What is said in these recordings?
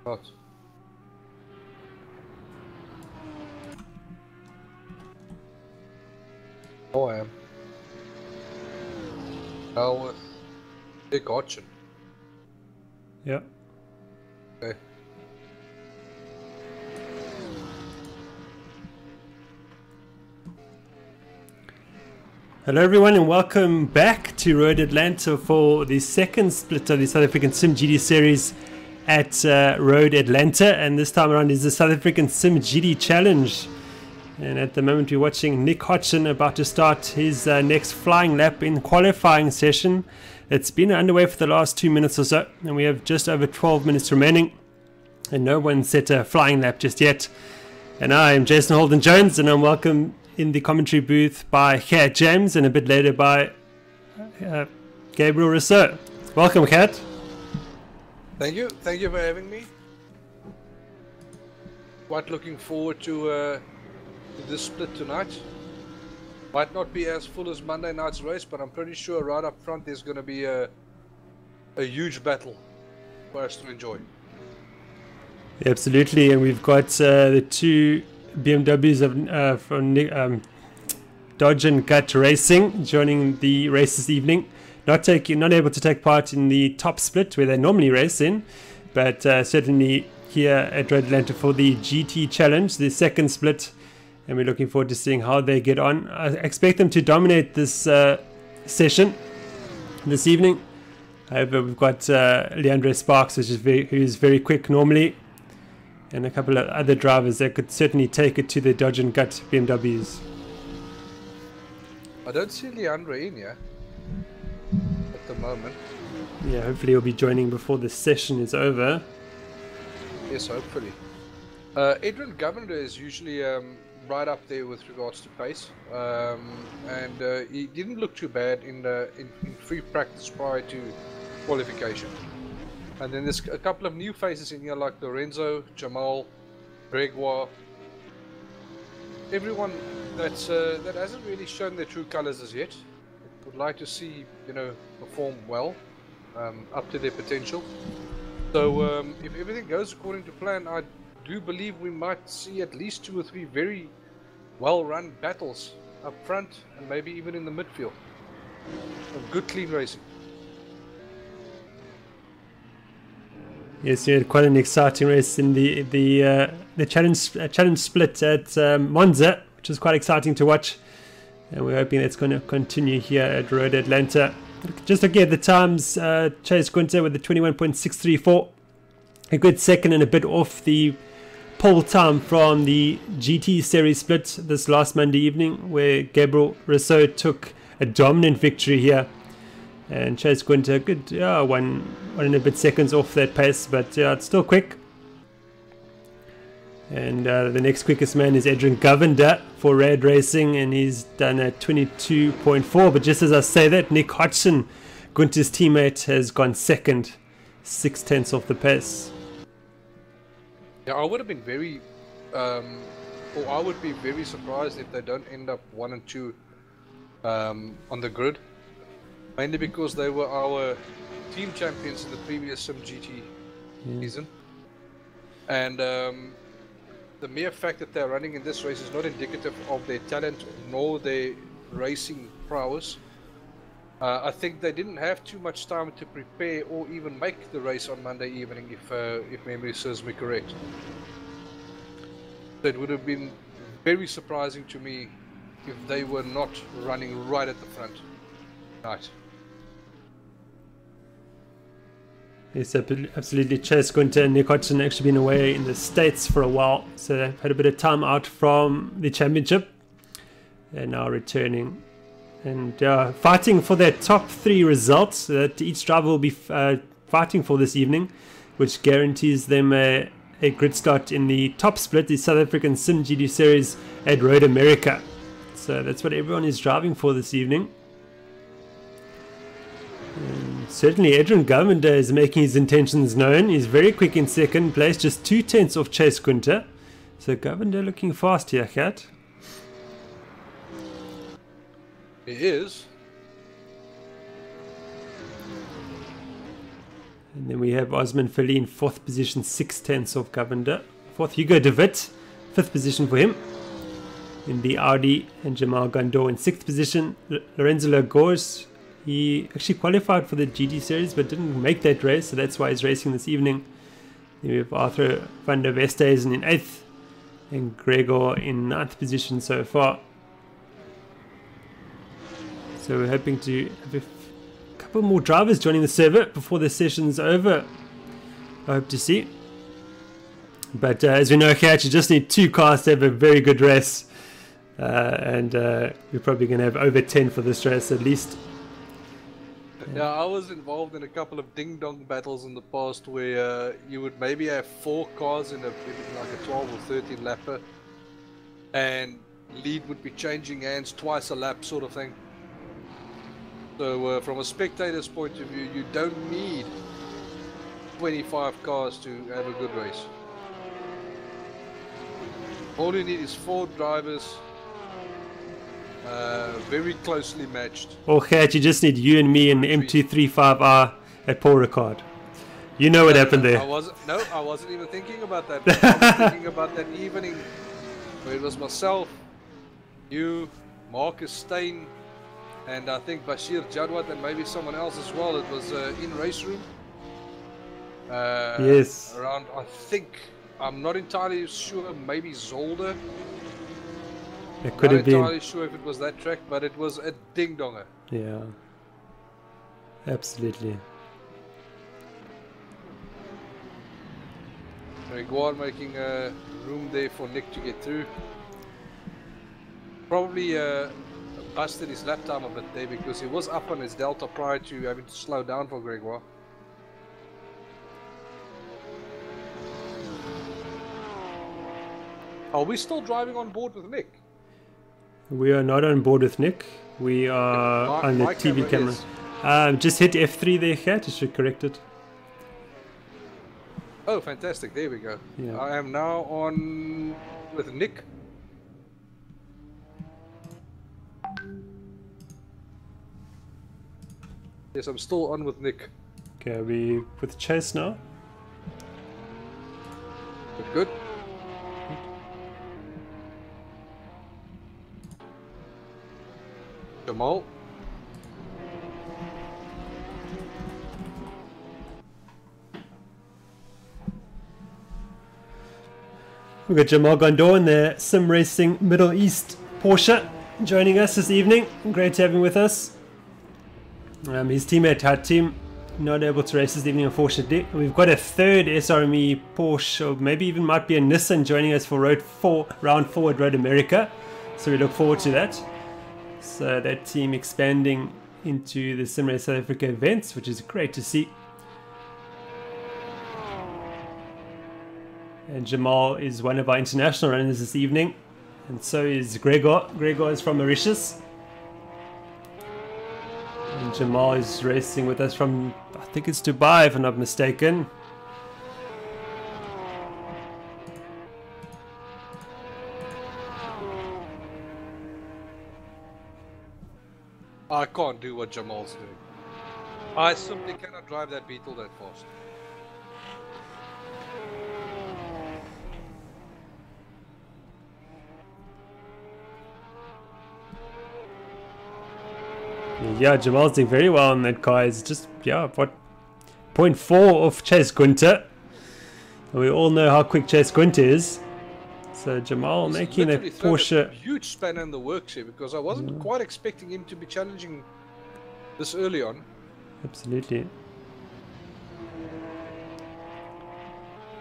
Not. Oh, I am. Now with big option. Yeah. Okay. Hello everyone and welcome back to Road Atlanta for the second split of the South African simGT series at Road Atlanta, and this time around is the South African simGT Challenge. And at the moment we're watching Nick Hodgson about to start his next flying lap in qualifying session. It's been underway for the last 2 minutes or so, and we have just over 12 minutes remaining, and no one's set a flying lap just yet. And I am Jason Holden-Jones, and I'm welcome in the commentary booth by Gert James, and a bit later by Gabriel Rossouw. Welcome, Gert. Thank you for having me. Quite looking forward to this split tonight. Might not be as full as Monday night's race, but I'm pretty sure right up front there's going to be a huge battle for us to enjoy. Absolutely, and we've got the two BMWs from Dodge and Gert Racing joining the race this evening. Not able to take part in the top split where they normally race in, but certainly here at Road Atlanta for the GT Challenge, the second split, and we're looking forward to seeing how they get on. I expect them to dominate this session this evening. However, we've got Leandre Sparks, who's very quick normally, and a couple of other drivers that could certainly take it to the Dodge and Gert BMWs. I don't see Leandre in here at the moment. Yeah, hopefully he'll be joining before the session is over. Yes, hopefully. Adrian Governor is usually right up there with regards to pace, and he didn't look too bad in free practice prior to qualification. And then there's a couple of new faces in here like Lorenzo, Jamal, Gregoire. Everyone that hasn't really shown their true colors as yet. Would like to see, perform well, up to their potential. So if everything goes according to plan, I do believe we might see at least 2 or 3 very well-run battles up front and maybe even in the midfield. Some good clean racing. Yes, you had quite an exciting race in the challenge split at Monza, which was quite exciting to watch, and we're hoping it's going to continue here at Road Atlanta. Just looking at the times, Chase Gunter with the 21.634, a good second and a bit off the pole time from the GT series split this last Monday evening, where Gabriel Rossouw took a dominant victory here. And Chase Gunter, good, one and a bit seconds off that pace, but it's still quick. And the next quickest man is Adrian Govender for Rad Racing, and he's done a 22.4. But just as I say that, Nick Hodgson, Gunter's teammate, has gone second, 0.6 off the pace. Yeah, I would have been I would be very surprised if they don't end up 1 and 2 on the grid. Mainly because they were our team champions in the previous simGT season. And the mere fact that they're running in this race is not indicative of their talent nor their racing prowess. I think they didn't have too much time to prepare or even make the race on Monday evening, if memory serves me correct. It would have been very surprising to me if they were not running right at the front tonight. Yes, absolutely. Chase Gunter and Nick Hodgson actually been away in the States for a while, so they've had a bit of time out from the championship. They're now returning and fighting for their top 3 results that each driver will be fighting for this evening, which guarantees them a grid start in the top split, the South African simGT series at Road America. So that's what everyone is driving for this evening. And certainly Adrian Govender is making his intentions known. He's very quick in second place, just 0.2 off Chase Gunter. So Govender looking fast here, Gert. He is. And then we have Osman Feline, 4th position, 6/10 of Govender. 4th, Hugo de Wit, 5th position for him in the Audi, and Jamal Gandor in 6th position. Lorenzo Lagos, he actually qualified for the GT series but didn't make that race, so that's why he's racing this evening. Then we have Arthur van der Westhuizen in 8th, and Gregor in 9th position so far. So we're hoping to have a couple more drivers joining the server before the session's over, I hope to see. But as we know here, you just need 2 cars to have a very good race. And we're probably going to have over 10 for this race at least. Yeah, I was involved in a couple of ding-dong battles in the past where you would maybe have 4 cars in like a 12 or 13 lapper, and lead would be changing hands twice a lap sort of thing. So from a spectator's point of view, you don't need 25 cars to have a good race. All you need is 4 drivers, very closely matched. Or Gert, you just need you and me in the M235R at Paul Ricard. You know what happened there. I wasn't even thinking about that. I was thinking about that evening where it was myself, you, Marcus Steyn, and I think Bashir Jadwat and maybe someone else as well. It was in race room. Yes. Around, I think, I'm not entirely sure, maybe Zolder. It could have been. I'm not entirely sure if it was that track, but it was a ding-donger. Yeah. Absolutely. Gregoire making room there for Nick to get through. Probably busted his lap time a bit there because he was up on his delta prior to having to slow down for Gregoire. Are we still driving on board with Nick? We are not on board with Nick. We are on the TV camera. Just hit F3 there, Gert. It should correct it. Oh, fantastic. There we go. Yeah. I am now on with Nick. Yes, I'm still on with Nick. Okay, are we with Chase now? Good. Jamal. We've got Jamal Gandor in the Sim Racing Middle East Porsche joining us this evening. Great to have him with us. His teammate Hatim not able to race this evening, unfortunately. We've got a 3rd SRME Porsche, or maybe even might be a Nissan, joining us for round 4 at Road America. So we look forward to that. So that team expanding into the Sim Race South Africa events, which is great to see. And Jamal is one of our international runners this evening, and so is Gregor. Gregor is from Mauritius, and Jamal is racing with us from, I think it's Dubai if I'm not mistaken. I can't do what Jamal's doing. I simply cannot drive that Beetle that fast. Yeah, Jamal's doing very well in that car. It's just, yeah, what, 0.4 of Chase Gunter. And we all know how quick Chase Gunter is. So Jamal making that Porsche. A huge spanner in the works here because I wasn't quite expecting him to be challenging this early on. Absolutely.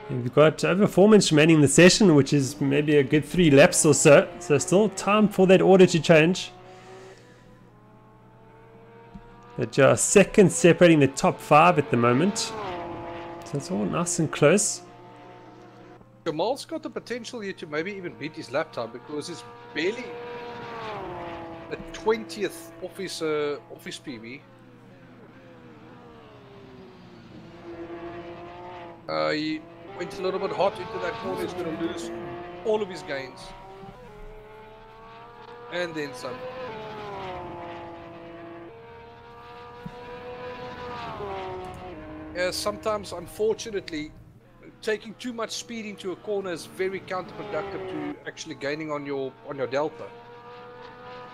And we've got over 4 minutes remaining in the session, which is maybe a good 3 laps or so. So still time for that order to change. They're just seconds separating the top 5 at the moment. So it's all nice and close. Jamal's got the potential here to maybe even beat his lap time because it's barely a 20th off his PB. He went a little bit hot into that corner. He's going to lose all of his gains. And then some. sometimes, unfortunately, taking too much speed into a corner is very counterproductive to actually gaining on your delta.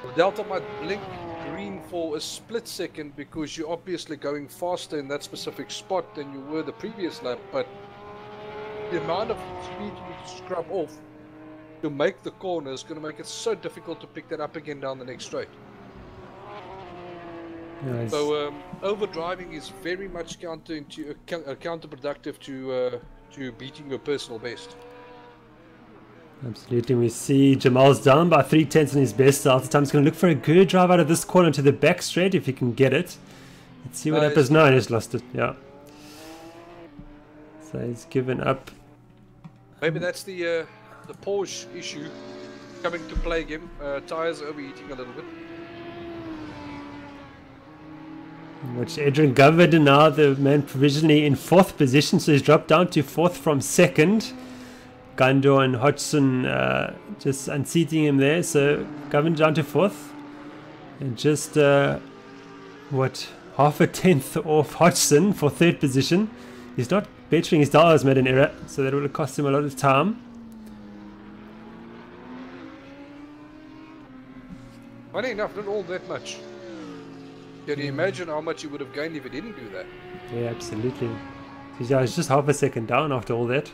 The delta might blink green for a split second because you're obviously going faster in that specific spot than you were the previous lap, but the amount of speed you need to scrub off to make the corner is going to make it so difficult to pick that up again down the next straight. Nice. So overdriving is very much counterproductive to beating your personal best. Absolutely. We see Jamal's down by 3/10 on his best delta time. He's going to look for a good drive out of this corner to the back straight if he can get it. Let's see what happens now. He's lost it. Yeah. So he's given up. Maybe that's the Porsche issue coming to plague him. Tires overheating a little bit. Which Adrian Govard now, the man provisionally in 4th position, so he's dropped down to 4th from 2nd. Gandor and Hodgson just unseating him there, so Govard down to 4th. And just, half a tenth off Hodgson for 3rd position. He's not bettering his dollars, made an error, so that would have cost him a lot of time. Funny enough, not all that much. Can you imagine how much he would have gained if he didn't do that? Yeah, absolutely. Yeah, it's just half a second down after all that.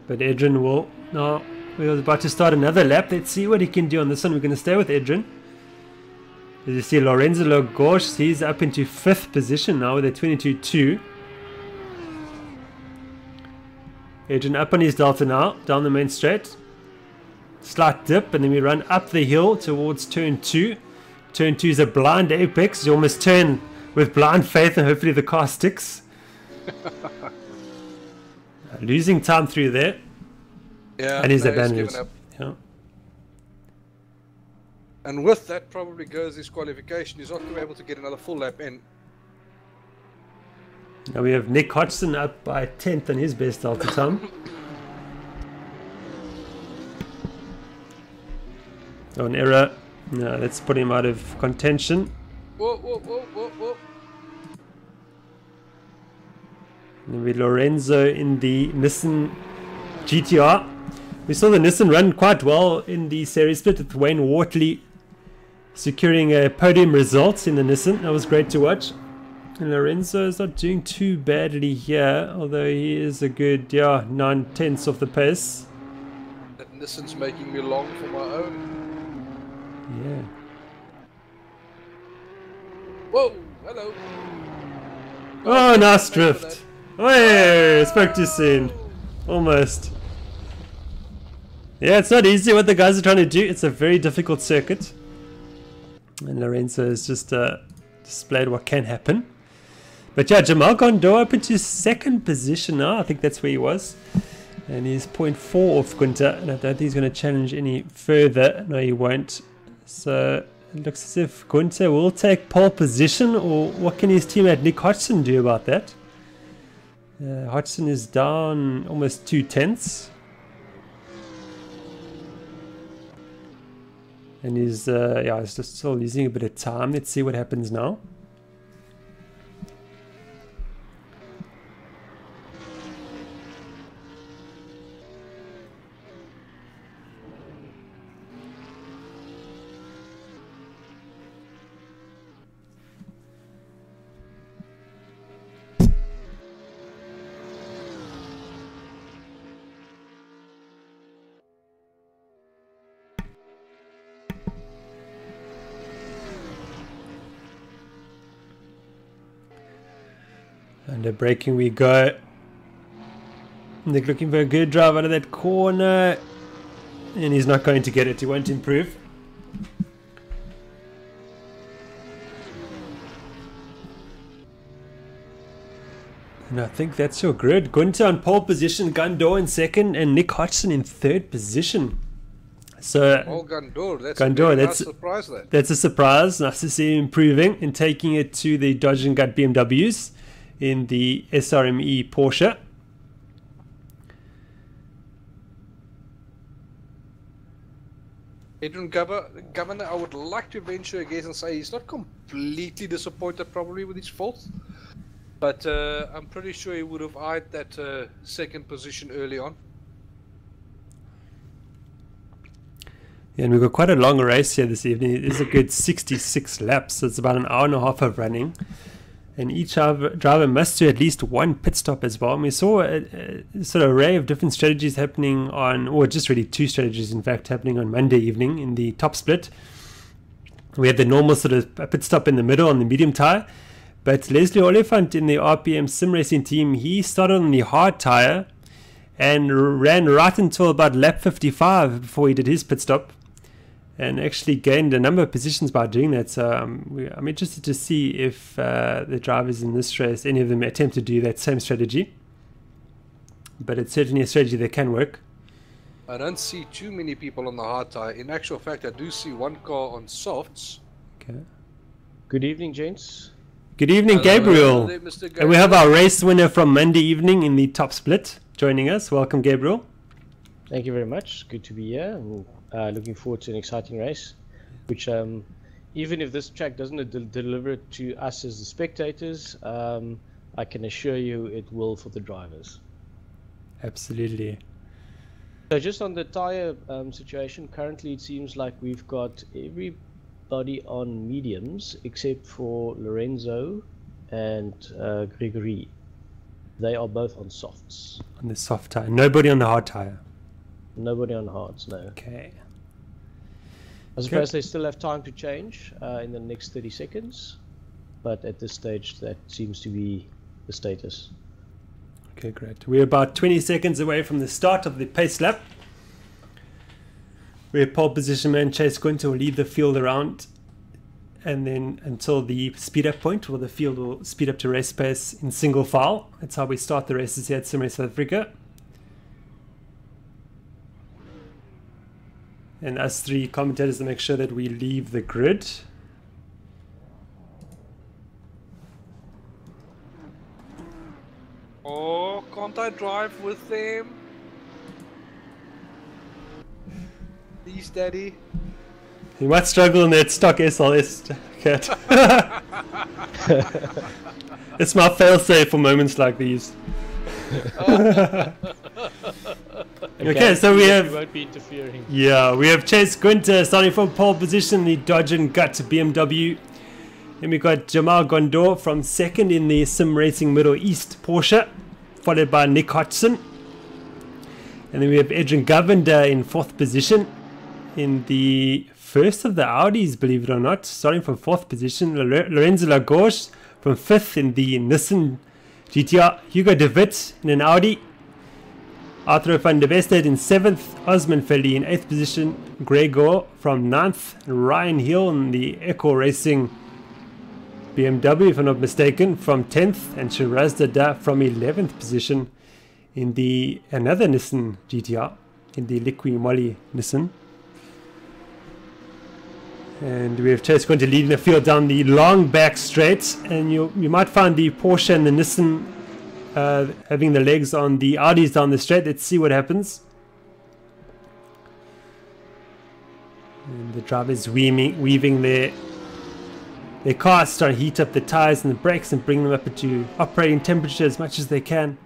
But Adrian will now, we're about to start another lap. Let's see what he can do on this one. We're going to stay with Adrian. As you see, Lorenzo Lagos, he's up into 5th position now with a 22.2. Adrian up on his delta now, down the main straight. Slight dip, and then we run up the hill towards turn 2. Turn 2 is a blind apex. You almost turn with blind faith, and hopefully the car sticks. Losing time through there. Yeah, and he's given abandoned. up. Yeah. And with that probably goes his qualification. He's not going to be able to get another full lap in. Now we have Nick Hodgson up by 10th on his best delta time. Oh, an error. No, let's put him out of contention. Whoa, whoa, whoa, whoa, whoa. And we Lorenzo in the Nissan GTR. We saw the Nissan run quite well in the series split with Wayne Wortley securing a podium result in the Nissan. That was great to watch. And Lorenzo is not doing too badly here, although he is a good 9/10 of the pace. That Nissan's making me long for my own. Yeah. Whoa, hello. Oh, nice drift. Hey, spoke too soon. Almost. Yeah, it's not easy what the guys are trying to do. It's a very difficult circuit. And Lorenzo has just displayed what can happen. But yeah, Jamal Gondor up into 2nd position now. I think that's where he was. And he's 0.4 off Gunter. And I don't think he's going to challenge any further. No, he won't. So it looks as if Gunter will take pole position. Or what can his teammate Nick Hodgson do about that? Hodgson is down almost 2/10. And he's he's just still losing a bit of time. Let's see what happens now. Under braking we go. Nick looking for a good drive out of that corner. And he's not going to get it. He won't improve. And I think that's your grid. Gunter on pole position, Gandor in 2nd, and Nick Hodgson in 3rd position. So Gandor, that's Gandor, a nice surprise there. That's a surprise. Nice to see him improving and taking it to the Dodge and Gut BMWs in the SRME Porsche. Adrian Governor, I would like to venture a guess and say he's not completely disappointed probably with his fourth. But I'm pretty sure he would have eyed that second position early on. Yeah, and we've got quite a long race here this evening. It is a good 66 laps, so it's about an hour and a half of running. And each driver must do at least one pit stop as well. And we saw a sort of array of different strategies happening on, or just really two strategies in fact, happening on Monday evening in the top split. We had the normal sort of pit stop in the middle on the medium tyre. But Leslie Oliphant in the RPM sim racing team, he started on the hard tyre and ran right until about lap 55 before he did his pit stop. And actually gained a number of positions by doing that. So I'm interested to see if the drivers in this race, any of them attempt to do that same strategy. But it's certainly a strategy that can work. I don't see too many people on the hard tyre. In actual fact, I do see one car on softs. Okay. Good evening, gents. Good evening, Gabriel. Hello, Mr. Gabriel. And we have our race winner from Monday evening in the top split joining us. Welcome, Gabriel. Thank you very much. Good to be here. Looking forward to an exciting race, which even if this track doesn't deliver it to us as the spectators, I can assure you it will for the drivers. Absolutely. So just on the tyre situation, currently it seems like we've got everybody on mediums except for Lorenzo and Gregory. They are both on softs. On the soft tyre. Nobody on the hard tyre. Nobody on hards, no. Okay. I suppose they still have time to change in the next 30 seconds, but at this stage that seems to be the status. Okay, great. We're about 20 seconds away from the start of the pace lap, where pole position man Chase Gunter will lead the field around, and then until the speed up point, where the field will speed up to race pace in single file. That's how we start the races here at Sim Race South Africa. And us three commentators to make sure that we leave the grid. Oh, can't I drive with them? Please, Daddy. You might struggle in that stock SLS, Cat. It's my fail-safe for moments like these. Okay, so we have. You won't be interfering. Yeah, we have Chase Gunter starting from pole position, the Dodge and Gut BMW. Then we got Jamal Gondor from second in the Sim Racing Middle East Porsche, followed by Nick Hodgson. And then we have Adrian Govender in fourth position in the first of the Audis, believe it or not, starting from fourth position. Lorenzo Lagorge from fifth in the Nissan GTR. Hugo de Wit in an Audi. Arthur van der Vested in 7th, Osman Felly in 8th position, Gregor from 9th, Ryan Hill in the Echo Racing BMW, if I'm not mistaken, from 10th, and Shiraz Dada from 11th position in the another Nissan GTR, in the Liqui Moly Nissan. And we have Chase going to lead the field down the long back straight, and you might find the Porsche and the Nissan having the legs on the Audis down the straight. Let's see what happens. And the drivers weaving their cars, trying to heat up the tires and the brakes and bring them up into operating temperature as much as they can.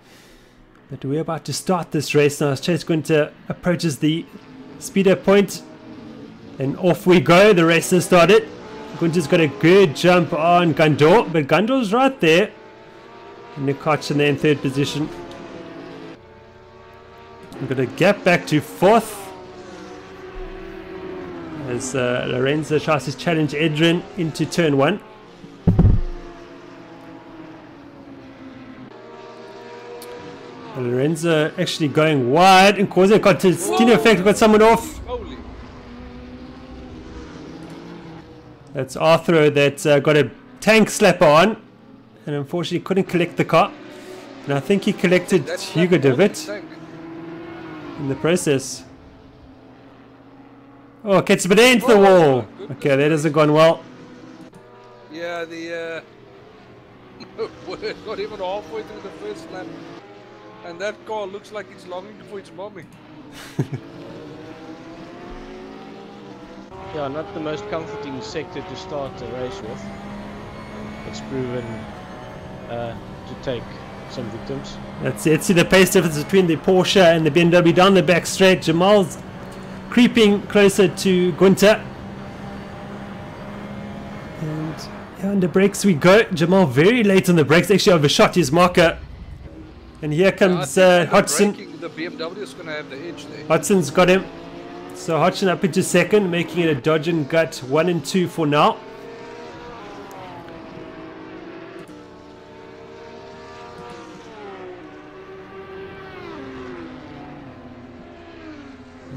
But we're about to start this race now as Chase Gunter approaches the speeder point, and off we go. The race has started. Gunter's got a good jump on Gandor, but Gandor's right there. Nick Hodgson there in third position. We've got a gap back to fourth as Lorenzo tries to challenge Adrian into turn one. Lorenzo actually going wide and causing a continuity effect. We've got someone off. Holy. That's Arthur that got a tank slapper on, and unfortunately couldn't collect the car. And I think he collected Hugo de Wit in the process. Oh, gets a bit into the wall. Okay, that hasn't gone well. Yeah, the not even halfway through the first lap, and that car looks like it's longing for its mommy. Yeah, not the most comforting sector to start a race with. It's proven to take some victims. Let's see the pace difference between the Porsche and the BMW down the back straight. Jamal's creeping closer to Gunther. And on the brakes we go. Jamal very late on the brakes, actually overshot his marker. And here comes Hodgson. The BMW is going to have the edge there. Hodgson's got him. So Hodgson up into second, making it a dodge and gut 1 and 2 for now.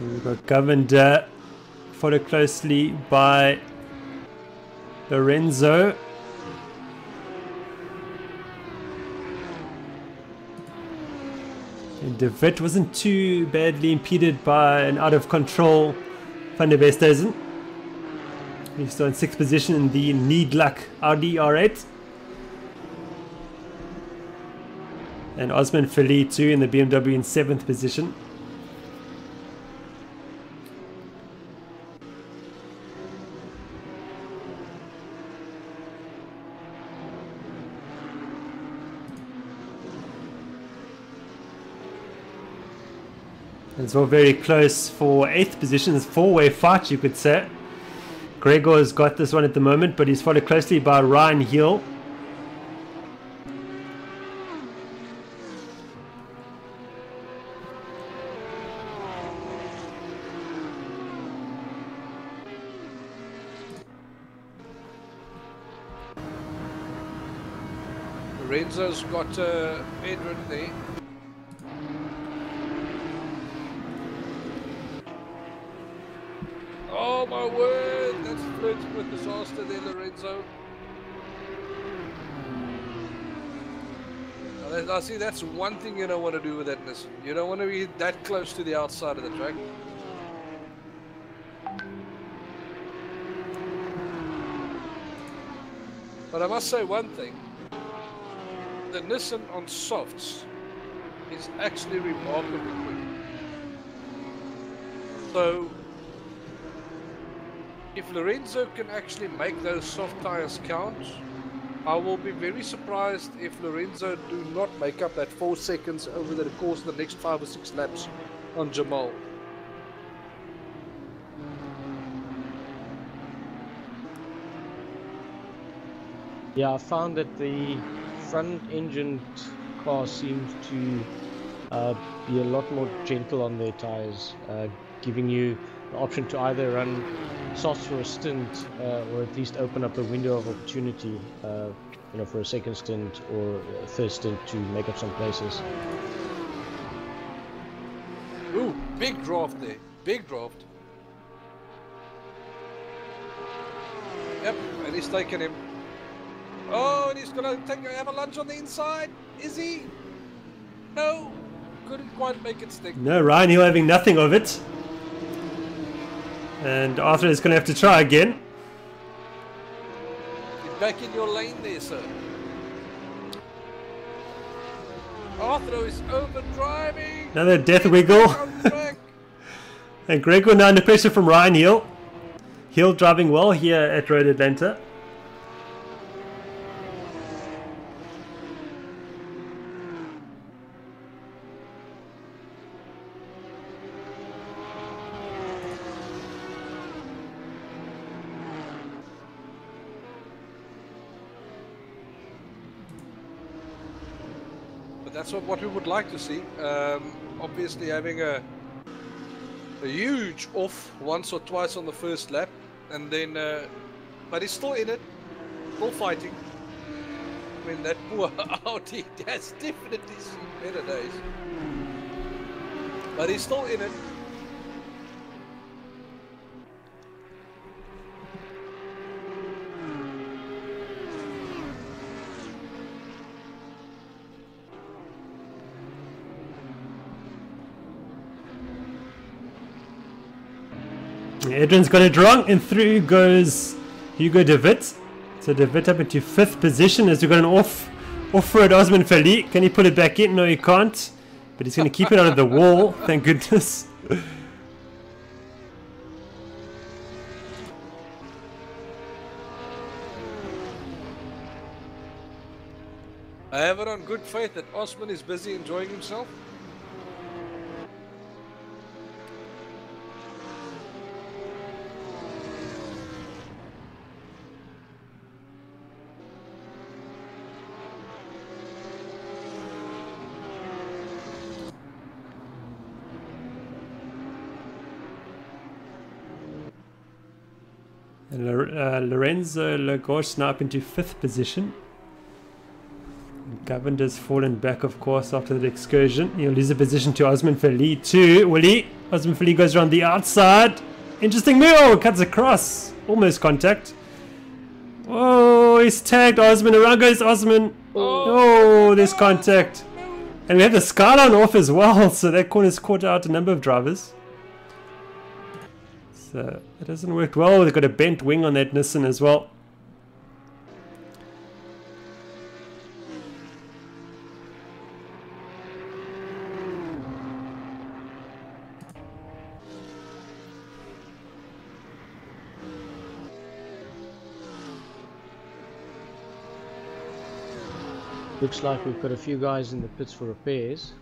We've got governed followed closely by Lorenzo. And De Wit wasn't too badly impeded by an out of control Van der Westhuizen. He's still in 6th position in the Need-Luck Audi R8. And Osman Feli too in the BMW in 7th position. It's all very close for 8th position. It's four-way fight, you could say. Gregor's got this one at the moment, but he's followed closely by Ryan Hill. Lorenzo's got Edwin there. Oh my word, that's flirting with disaster there, Lorenzo. Now see, that's one thing you don't want to do with that Nissan. You don't want to be that close to the outside of the track. But I must say one thing. The Nissan on softs is actually remarkably quick. So, if Lorenzo can actually make those soft tires count, I will be very surprised if Lorenzo do not make up that 4 seconds over the course of the next 5 or 6 laps on Jamal. Yeah, I found that the front-engined car seems to be a lot more gentle on their tires, giving you the option to either run softs for a stint or at least open up a window of opportunity for a second stint or a third stint to make up some places. Ooh, big draft there, big draft. Yep, and he's taken him. Oh, and he's gonna have a lunge on the inside, is he? No, couldn't quite make it stick. No, Ryan Hill having nothing of it. And Arthur is going to have to try again. Get back in your lane there, sir. Arthur is overdriving. Another death wiggle. And Gregor now under pressure from Ryan Hill. Hill driving well here at Road Atlanta. That's what we would like to see. Obviously having a huge off once or twice on the first lap, and then but he's still in it, still fighting. I mean, that poor Audi has definitely seen better days, but he's still in it. Edwin's got it wrong, and through goes Hugo De Wit. So De Wit up into 5th position as we've got an off-road Osman Feli. Can he put it back in? No, he can't. But he's going to keep it out of the wall, thank goodness. I have it on good faith that Osman is busy enjoying himself. And Lorenzo Lagos now up into 5th position. Govinder's fallen back, of course, after the excursion. He'll lose a position to Osman Fali too. Will he? Osman Fali goes around the outside. Interesting move. Oh, cuts across. Almost contact. Oh, he's tagged Osman. Around goes Osman. Oh, there's contact. And we have the skyline off as well, so that corner's caught out a number of drivers. So it hasn't worked well. They've got a bent wing on that Nissan as well. Looks like we've got a few guys in the pits for repairs.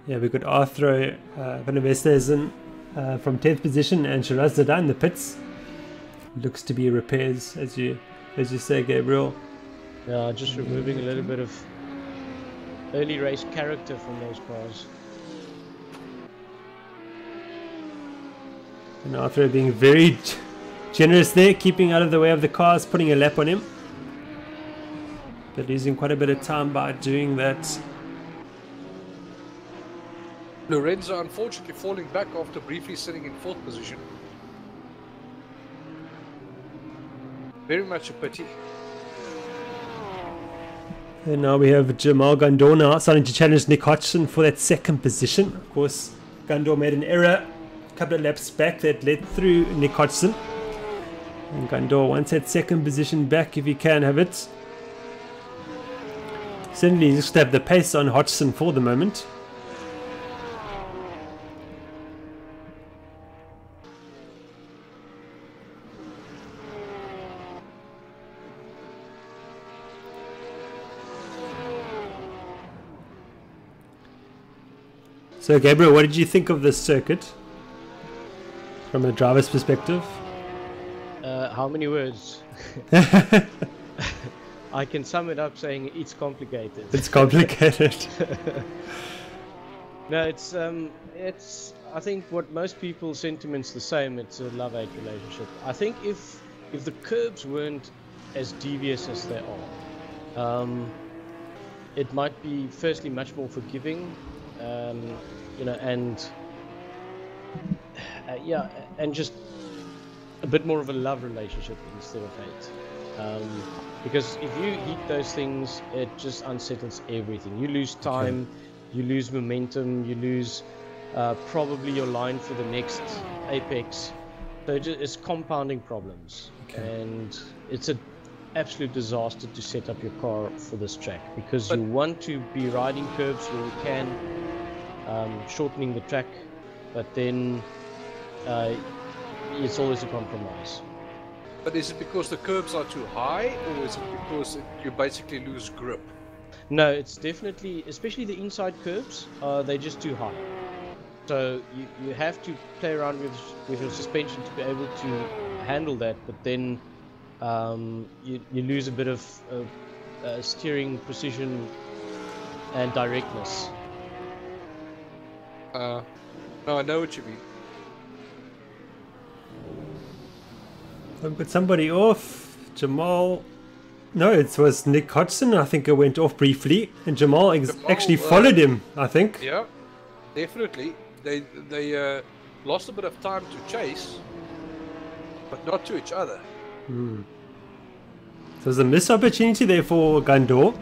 Yeah, we've got Arthro Van der Westhuizen from 10th position and Shiraz Zada in the pits. Looks to be repairs, as you say, Gabriel. Yeah, just removing a little bit of early race character from those cars. And Arthro being very generous there, keeping out of the way of the cars, putting a lap on him. But losing quite a bit of time by doing that. Lorenzo unfortunately falling back after briefly sitting in 4th position. Very much a pity. And now we have Jamal Gandor now starting to challenge Nick Hodgson for that 2nd position. Of course, Gandor made an error a couple of laps back that led through Nick Hodgson. And Gandor wants that 2nd position back if he can have it. Certainly just have the pace on Hodgson for the moment. So Gabriel, what did you think of this circuit from a driver's perspective? How many words? I can sum it up saying it's complicated. It's complicated. No, it's I think what most people's sentiments the same. It's a love-hate relationship. I think if the curbs weren't as devious as they are, it might be firstly much more forgiving. You know, and yeah, and just a bit more of a love relationship instead of hate. Because if you heat those things, it just unsettles everything. You lose time, you lose momentum, you lose probably your line for the next apex. So it's compounding problems, and it's an absolute disaster to set up your car for this track, because you want to be riding curves where you can, shortening the track, but then it's always a compromise. But is it because the curbs are too high, or is it because you basically lose grip? No, it's definitely, especially the inside curves, they're just too high. So you have to play around with your suspension to be able to handle that, but then you lose a bit of steering precision and directness. No, I know what you mean. I've got somebody off. Jamal. No, it was Nick Hodgson. I think it went off briefly, and Jamal actually followed him, I think. Yeah, definitely. They lost a bit of time to chase, but not to each other. So there's a missed opportunity there for Gandor.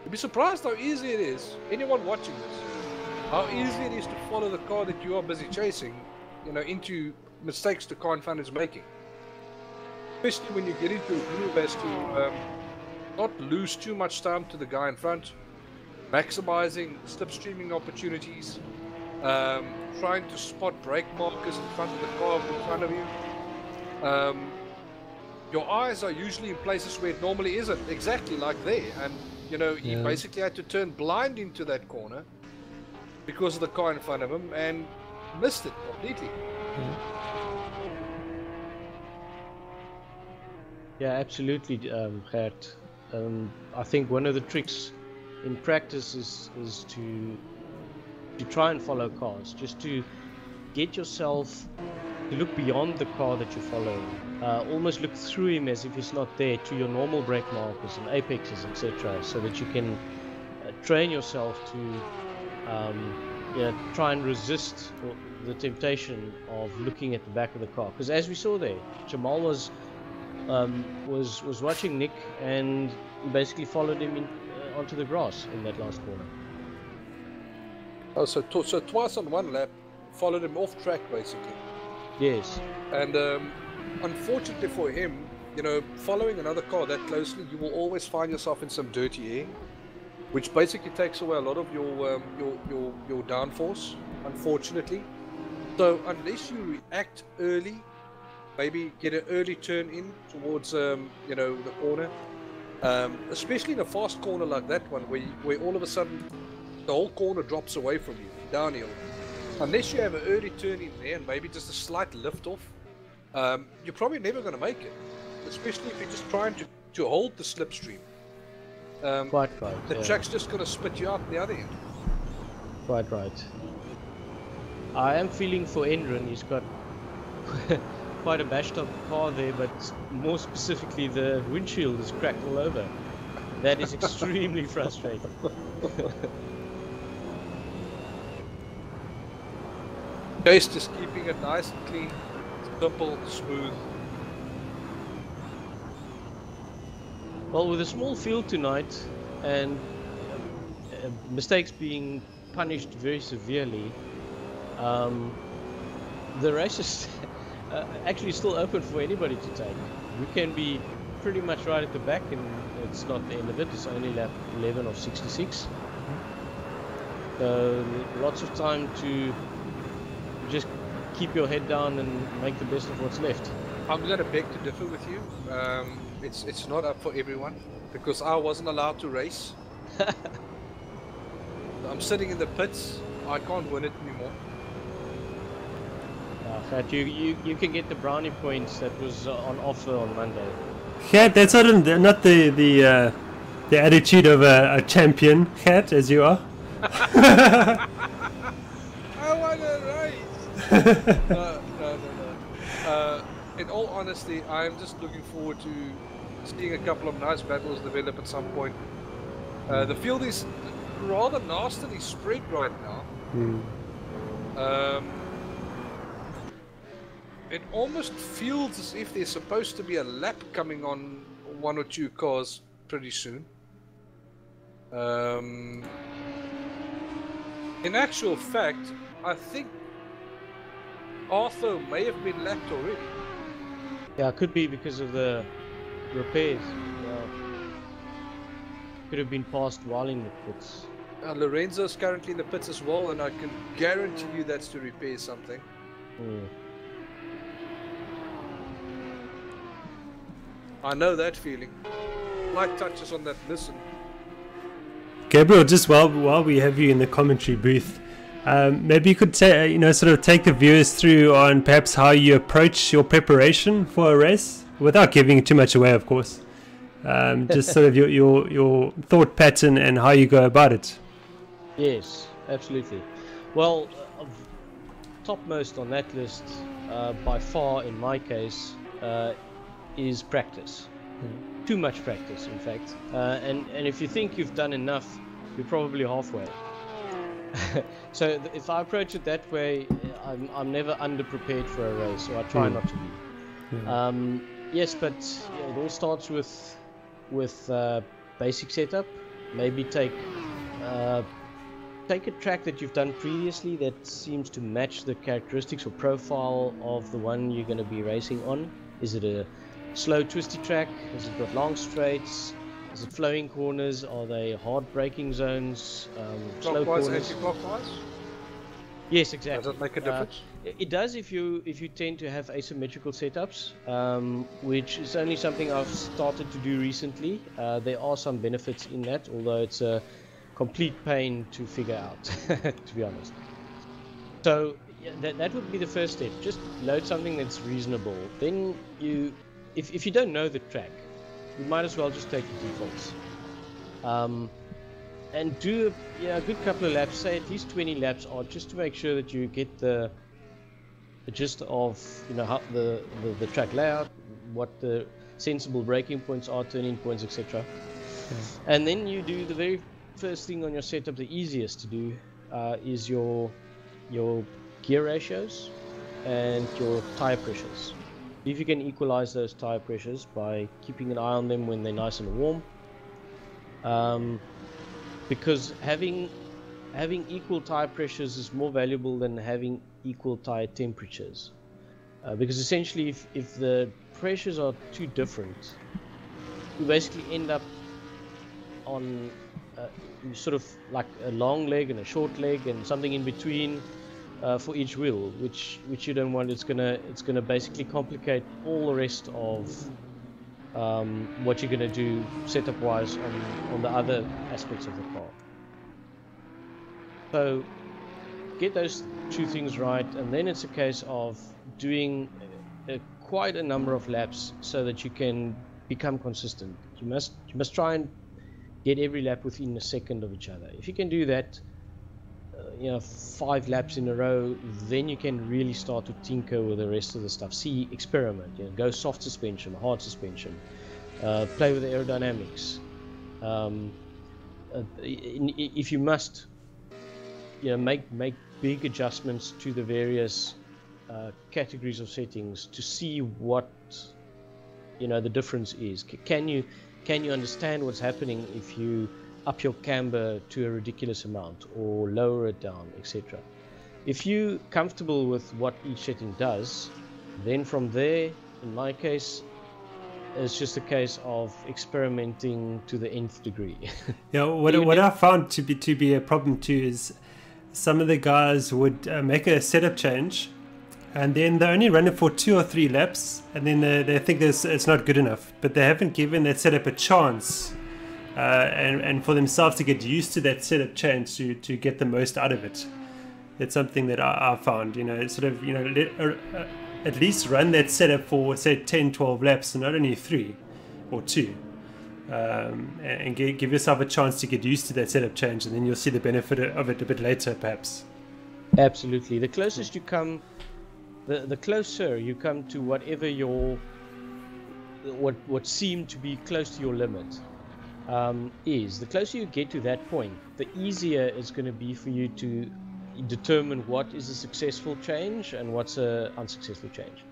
You'd be surprised how easy it is. Anyone watching this, how easy it is to follow the car that you are busy chasing, into mistakes the car in front is making. Especially when you get into a groove as to not lose too much time to the guy in front, maximizing slipstreaming opportunities, trying to spot brake markers in front of the car in front of you. Your eyes are usually in places where it normally isn't, exactly like there. And you know, he basically had to turn blind into that corner because of the car in front of him and missed it completely. Yeah, absolutely, Gert. I think one of the tricks in practice is to try and follow cars, just to get yourself to look beyond the car that you're following, almost look through him as if he's not there, to your normal brake markers and apexes, etc., so that you can train yourself to try and resist the temptation of looking at the back of the car. Because as we saw there, Jamal was watching Nick and basically followed him onto the grass in that last corner. Oh, so twice on one lap, followed him off track basically. Yes. And unfortunately for him, you know, following another car that closely, you will always find yourself in some dirty air, which basically takes away a lot of your downforce, unfortunately. So unless you react early, maybe get an early turn in towards you know, the corner, especially in a fast corner like that one, where all of a sudden the whole corner drops away from you downhill. Unless you have an early turn in there and maybe just a slight lift off, you're probably never going to make it, especially if you're just trying to hold the slipstream. Quite right. The track's just going to spit you out the other end. Quite right. I am feeling for Endron. He's got quite a bashed up car there, but more specifically the windshield is cracked all over. That is extremely frustrating. Chase just keeping it nice and clean, simple, smooth. Well, with a small field tonight and mistakes being punished very severely, the race is actually still open for anybody to take. We can be pretty much right at the back, and it's not the end of it. It's only lap 11 of 66. So lots of time to just keep your head down and make the best of what's left. I'm going to beg to differ with you. It's not up for everyone, because I wasn't allowed to race. I'm sitting in the pits. I can't win it anymore. But you can get the brownie points that was on offer on Monday. Gert, that's not the attitude of a champion, Gert, as you are. I want to race. No. In all honesty, I'm just looking forward to seeing a couple of nice battles develop at some point. The field is rather nastily spread right now. It almost feels as if there's supposed to be a lap coming on one or two cars pretty soon. In actual fact, I think Arthur may have been lapped already. Yeah, it could be because of the repairs. Could have been passed while in the pits. Lorenzo's currently in the pits as well, and I can guarantee you that's to repair something. I know that feeling. Light touches on that listen. Gabriel, just while we have you in the commentary booth, maybe you could sort of take the viewers through on perhaps how you approach your preparation for a race, without giving too much away, of course. Just sort of your thought pattern and how you go about it. Yes, absolutely. Well, topmost on that list, by far in my case, is practice. Too much practice, in fact. And if you think you've done enough, you're probably halfway. So if I approach it that way, I'm never underprepared for a race, so I try not to be. Yes, but it all starts with basic setup. Maybe take a track that you've done previously that seems to match the characteristics or profile of the one you're going to be racing on. Is it a slow twisty track? Has it got long straights? Is it flowing corners? Are they hard braking zones? Slow Clockwise, corners? anti-clockwise? Yes, exactly. Does it make a difference? It does if you tend to have asymmetrical setups, which is only something I've started to do recently. There are some benefits in that, although it's a complete pain to figure out, to be honest. So yeah, that would be the first step. Just load something that's reasonable. Then if you don't know the track, you might as well just take the defaults. And do a good couple of laps, say at least 20 laps odd, just to make sure that you get the gist of how the track layout, what the sensible braking points are, turning points, etc. Okay. And then you do the very first thing on your setup. The easiest to do is your gear ratios and your tire pressures. If you can equalize those tire pressures by keeping an eye on them when they're nice and warm. Because having equal tire pressures is more valuable than having equal tire temperatures. Because essentially, if the pressures are too different, you basically end up on sort of like a long leg and a short leg and something in between for each wheel, which you don't want. It's gonna basically complicate all the rest of what you're going to do setup wise on the other aspects of the car. So get those two things right, and then it's a case of doing quite a number of laps so that you can become consistent. You must try and get every lap within a second of each other. If you can do that 5 laps in a row, then you can really start to tinker with the rest of the stuff. Experiment, go soft suspension, hard suspension, play with the aerodynamics. If you must, make big adjustments to the various categories of settings to see what the difference is. Can you understand what's happening if you up your camber to a ridiculous amount or lower it down, etc. If you're comfortable with what each setting does, then from there, in my case, it's just a case of experimenting to the nth degree. Yeah, what I found to be a problem too is some of the guys would make a setup change, and then they only run it for 2 or 3 laps, and then they think it's not good enough, but they haven't given that setup a chance. And for themselves to get used to that setup change to get the most out of it. It's something that I found, at least run that setup for, say, 10, 12 laps, and not only 3 or 2. And give yourself a chance to get used to that setup change, and then you'll see the benefit of it a bit later, perhaps. Absolutely. The closest you come, the closer you come to whatever what seemed to be close to your limit. The closer you get to that point, the easier it's going to be for you to determine what is a successful change and what's an unsuccessful change,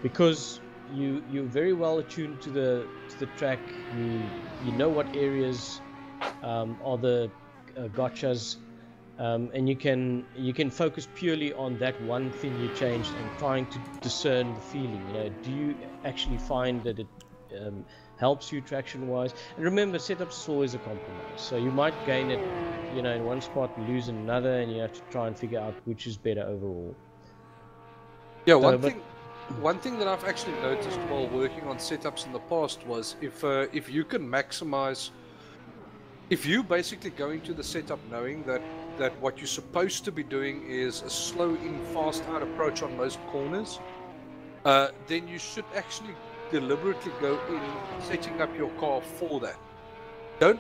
because you're very well attuned to the track. You know what areas are the gotchas, and you can focus purely on that one thing you changed and trying to discern the feeling. Do you actually find that it helps you traction wise? And remember, setups is always a compromise, so you might gain it in one spot and lose in another, and you have to try and figure out which is better overall. Yeah, one thing that I've actually noticed while working on setups in the past was if you can maximize, if you basically go into the setup knowing that what you're supposed to be doing is a slow in, fast out approach on most corners, then you should actually deliberately go in setting up your car for that. Don't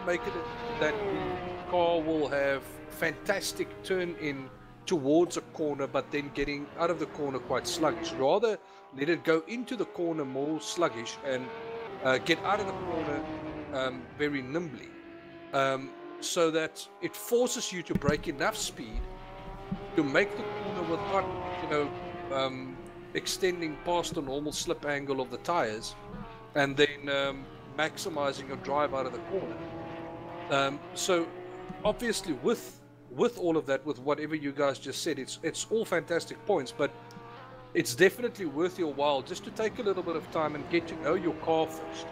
make it that the car will have fantastic turn in towards a corner but then getting out of the corner quite sluggish. Rather let it go into the corner more sluggish and get out of the corner very nimbly, so that it forces you to break enough speed to make the corner without extending past the normal slip angle of the tires, and then maximizing your drive out of the corner. So obviously with all of that, with whatever you guys just said, it's all fantastic points, but it's definitely worth your while just to take a little bit of time and get to know your car first.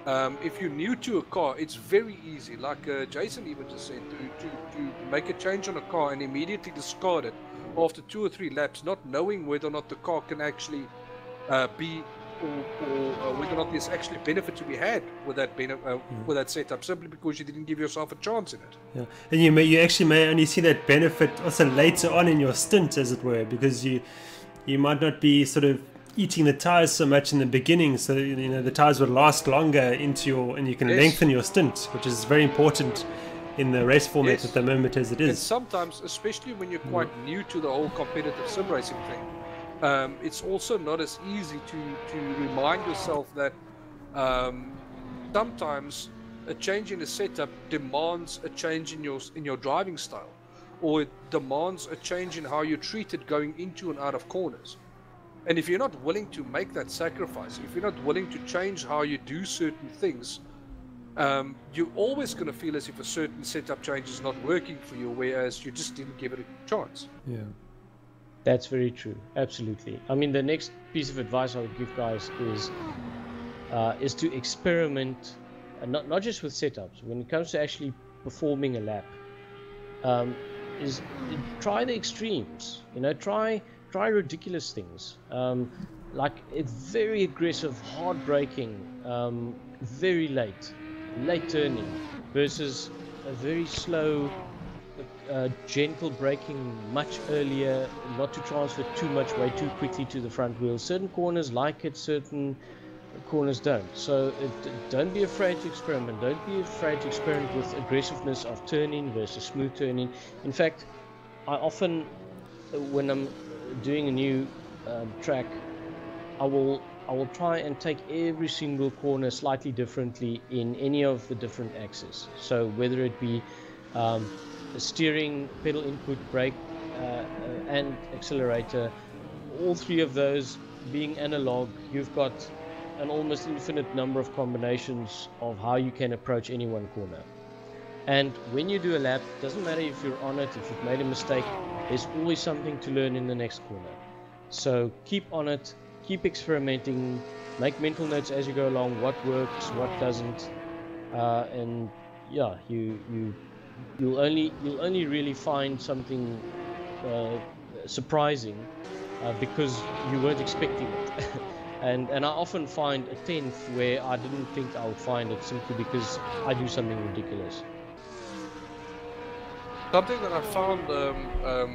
If you're new to a car, it's very easy. Like Jason even just said, to make a change on a car and immediately discard it after 2 or 3 laps, not knowing whether or not the car can actually be, or whether or not there's actually benefit to be had with that with that setup, simply because you didn't give yourself a chance in it. Yeah, and you actually may only see that benefit also later on in your stint, as it were, because you might not be sort of eating the tires so much in the beginning, so the tires would last longer and you can lengthen your stint, which is very important in the race format at the moment as it is. And sometimes, especially when you're quite new to the whole competitive sim racing thing, it's also not as easy to remind yourself that sometimes a change in the setup demands a change in your driving style, or it demands a change in how you're treated going into and out of corners. And if you're not willing to make that sacrifice, if you're not willing to change how you do certain things, you're always going to feel as if a certain setup change is not working for you, whereas you just didn't give it a chance. Yeah, that's very true. Absolutely. I mean, the next piece of advice I would give guys is to experiment, not just with setups. When it comes to actually performing a lap, is try the extremes. Try ridiculous things, like a very aggressive, hard braking, very late turning, versus a very slow, gentle braking much earlier, not to transfer too much weight too quickly to the front wheel. Certain corners like it, certain corners don't. So don't be afraid to experiment. Don't be afraid to experiment with aggressiveness of turning versus smooth turning. In fact, I often, when I'm doing a new track, I will try and take every single corner slightly differently in any of the different axes. So whether it be steering, pedal input, brake, and accelerator, all 3 of those being analog, you've got an almost infinite number of combinations of how you can approach any one corner. And when you do a lap, doesn't matter if you're on it, if you've made a mistake, there's always something to learn in the next corner. So keep on it, keep experimenting, make mental notes as you go along, what works, what doesn't, and yeah, you'll only really find something surprising because you weren't expecting it. And I often find a 10th where I didn't think I would find it, simply because I do something ridiculous. Something that I found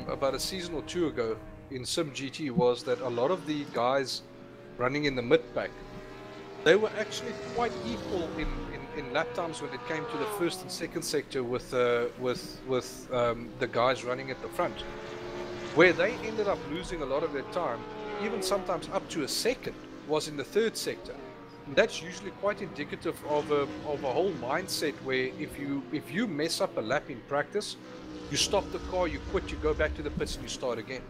about a season or 2 ago in simGT was that a lot of the guys running in the mid-pack, they were actually quite equal in lap times when it came to the first and second sector with the guys running at the front. Where they ended up losing a lot of their time, even sometimes up to a second, was in the third sector. And that's usually quite indicative of a whole mindset where if you mess up a lap in practice, you stop the car, you quit, you go back to the pits and you start again.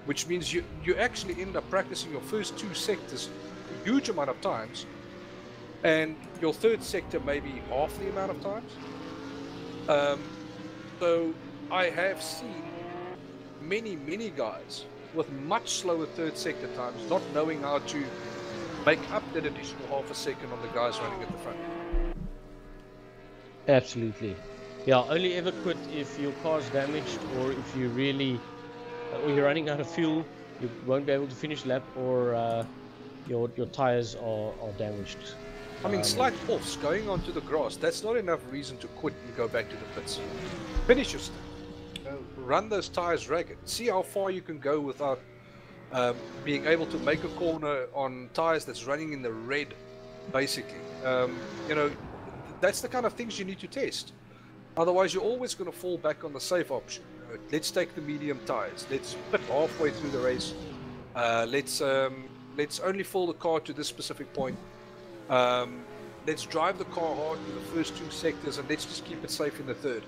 Which means you actually end up practicing your first 2 sectors a huge amount of times, and your third sector maybe half the amount of times. So I have seen many guys with much slower third sector times not knowing how to make up that additional half a second on the guys running at the front. Absolutely. Yeah, only ever quit if your car's damaged, or if you really, or you're running out of fuel, you won't be able to finish the lap, or your tires are damaged. I mean, slight offs going onto the grass, that's not enough reason to quit and go back to the pits. Finish your stint. Run those tires ragged. See how far you can go without being able to make a corner on tires that's running in the red, basically. That's the kind of things you need to test. Otherwise, you're always going to fall back on the safe option. Let's take the medium tires. Let's pit halfway through the race. Let's only fill the car to this specific point. Let's drive the car hard in the first 2 sectors, and let's just keep it safe in the third.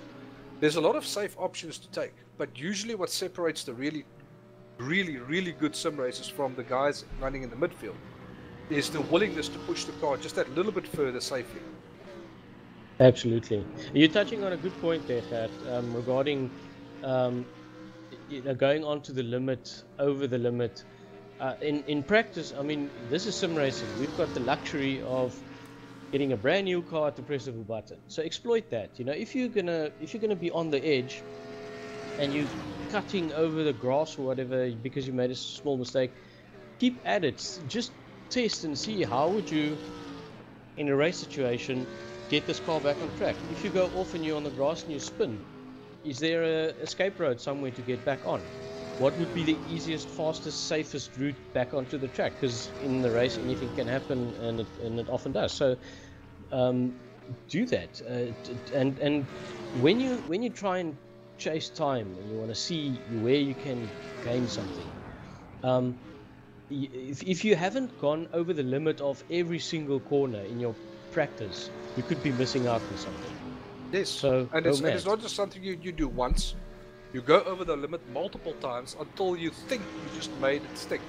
There's a lot of safe options to take, but usually what separates the really good sim racers from the guys running in the midfield is the willingness to push the car just that little bit further safely. Absolutely. You're touching on a good point there, Gert, regarding going on to the limit, over the limit. In practice, I mean, this is sim racing. We've got the luxury of getting a brand new car at the press of a button. So exploit that. You know, if you're gonna be on the edge and you're cutting over the grass or whatever because you made a small mistake, keep at it. Just test and see how would you, in a race situation, get this car back on track. If you go off and you're on the grass and you spin, is there a escape road somewhere to get back on? What would be the easiest, fastest, safest route back onto the track? Because in the race anything can happen, and it often does. So do that. And when you try and chase time and you want to see where you can gain something, if you haven't gone over the limit of every single corner in your practice, you could be missing out on something. Yes, so and it's not just something you do once. You go over the limit multiple times until you think you just made it stick.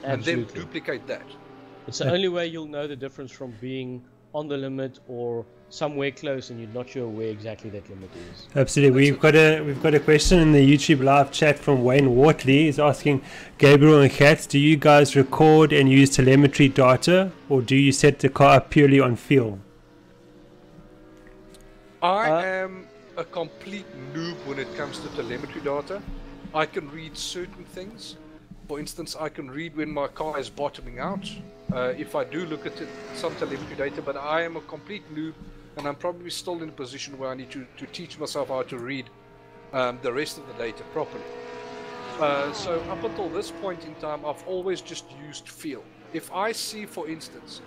Absolutely. And then duplicate that. It's the only way you'll know the difference from being on the limit or somewhere close and you're not sure where exactly that limit is. Absolutely. We've got a question in the YouTube live chat from Wayne Wortley. He's asking, Gabriel and Gert, do you guys record and use telemetry data, or do you set the car up purely on feel? I am a complete noob when it comes to telemetry data. I can read certain things. For instance, I can read when my car is bottoming out, if I do look at some telemetry data, but I am a complete noob, and I'm probably still in a position where I need to teach myself how to read the rest of the data properly. So up until this point in time, I've always just used feel. If I see, for instance,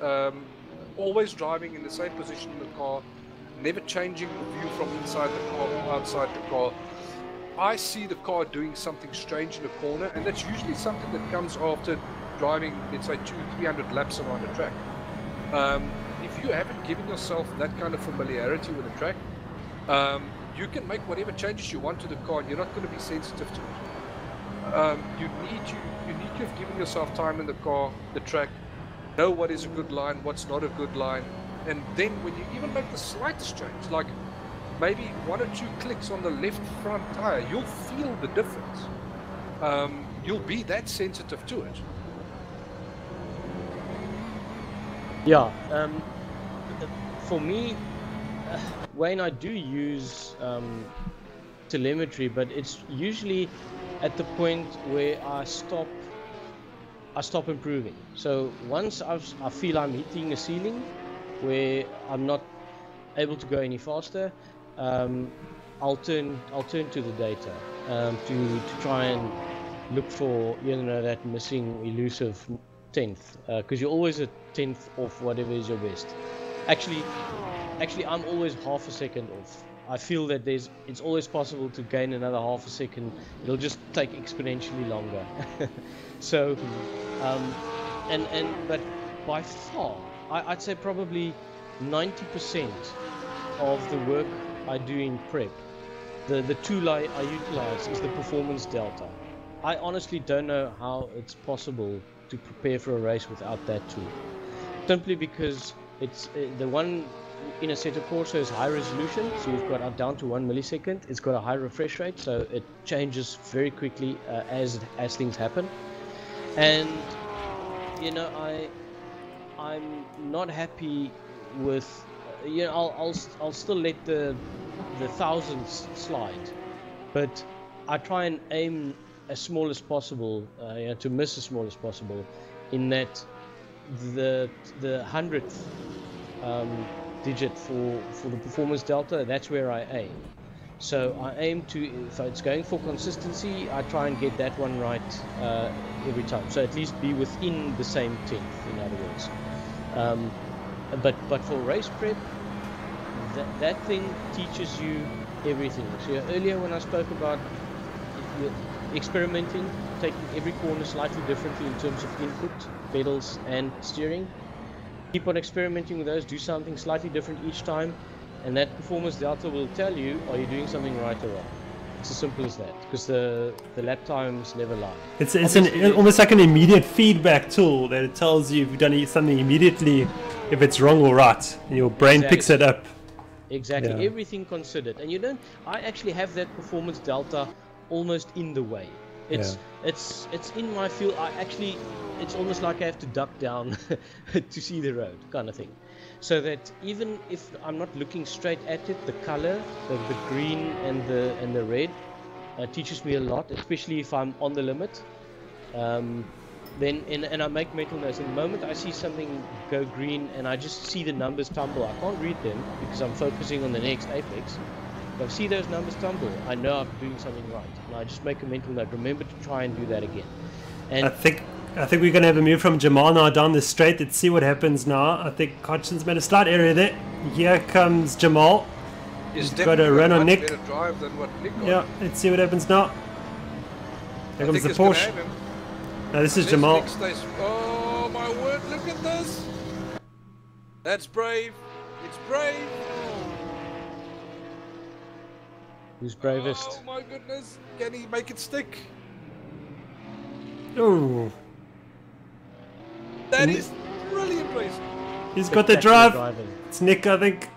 always driving in the same position in the car, never changing the view from inside the car or outside the car, I see the car doing something strange in the corner, and that's usually something that comes after driving, let's say, 200-300 laps around the track. If you haven't given yourself that kind of familiarity with the track, you can make whatever changes you want to the car, and you're not going to be sensitive to it. You need to have given yourself time in the car, the track, know what is a good line, what's not a good line, and then when you even make the slightest change, like maybe 1 or 2 clicks on the left front tire, you'll feel the difference. You'll be that sensitive to it. Yeah, for me, Wayne, I do use telemetry, but it's usually at the point where I stop improving. So once I feel I'm hitting a ceiling where I'm not able to go any faster, I'll turn to the data to try and look for, you know, that missing elusive 10th, because you're always a 10th off whatever is your best. Actually I'm always half a second off. I feel that it's always possible to gain another half a second. It'll just take exponentially longer. So but by far I'd say probably 90% of the work I do in prep, the tool I utilize is the performance delta. I honestly don't know how it's possible to prepare for a race without that tool. Simply because it's the one in Assetto Corsa is high resolution, so you've got down to 1 millisecond. It's got a high refresh rate, so it changes very quickly as things happen. And you know, I'm not happy with, you know, I'll still let the thousands slide, but I try and aim as small as possible, you know, to miss as small as possible, in that the 100th digit for the performance delta, that's where I aim. So I aim to, if it's going for consistency, I try and get that one right every time. So at least be within the same 10th, in other words. But for race prep, that thing teaches you everything. So earlier when I spoke about experimenting, taking every corner slightly differently in terms of input, pedals and steering, keep on experimenting with those, do something slightly different each time, and that performance delta will tell you, are you doing something right or wrong. It's as simple as that, because the lap times never lie. It's almost like an immediate feedback tool that it tells you if you've done something immediately, if it's wrong or right, and your brain picks it up. Exactly, everything considered. And I actually have that performance delta almost in the way. It's in my field. It's almost like I have to duck down to see the road, kind of thing. So that even if I'm not looking straight at it, the color, the green and the red, teaches me a lot, especially if I'm on the limit. Then I make mental notes. And the moment I see something go green and I just see the numbers tumble, I can't read them because I'm focusing on the next apex. If I see those numbers tumble, I know I'm doing something right, and I just make a mental note. Remember to try and do that again. And I think we're going to have a move from Jamal now down the straight. Let's see what happens now. I think Hodgson's made a slight error there. Here comes Jamal. He's got a run on Nick. Drive than what Nick got. Yeah, let's see what happens now. Here comes the Porsche. No, this is Jamal. Oh my word, look at this. That's brave. It's brave. Who's bravest? Oh my goodness. Can he make it stick? Oh. That is brilliant racing. He's got the drive. It's Nick, I think.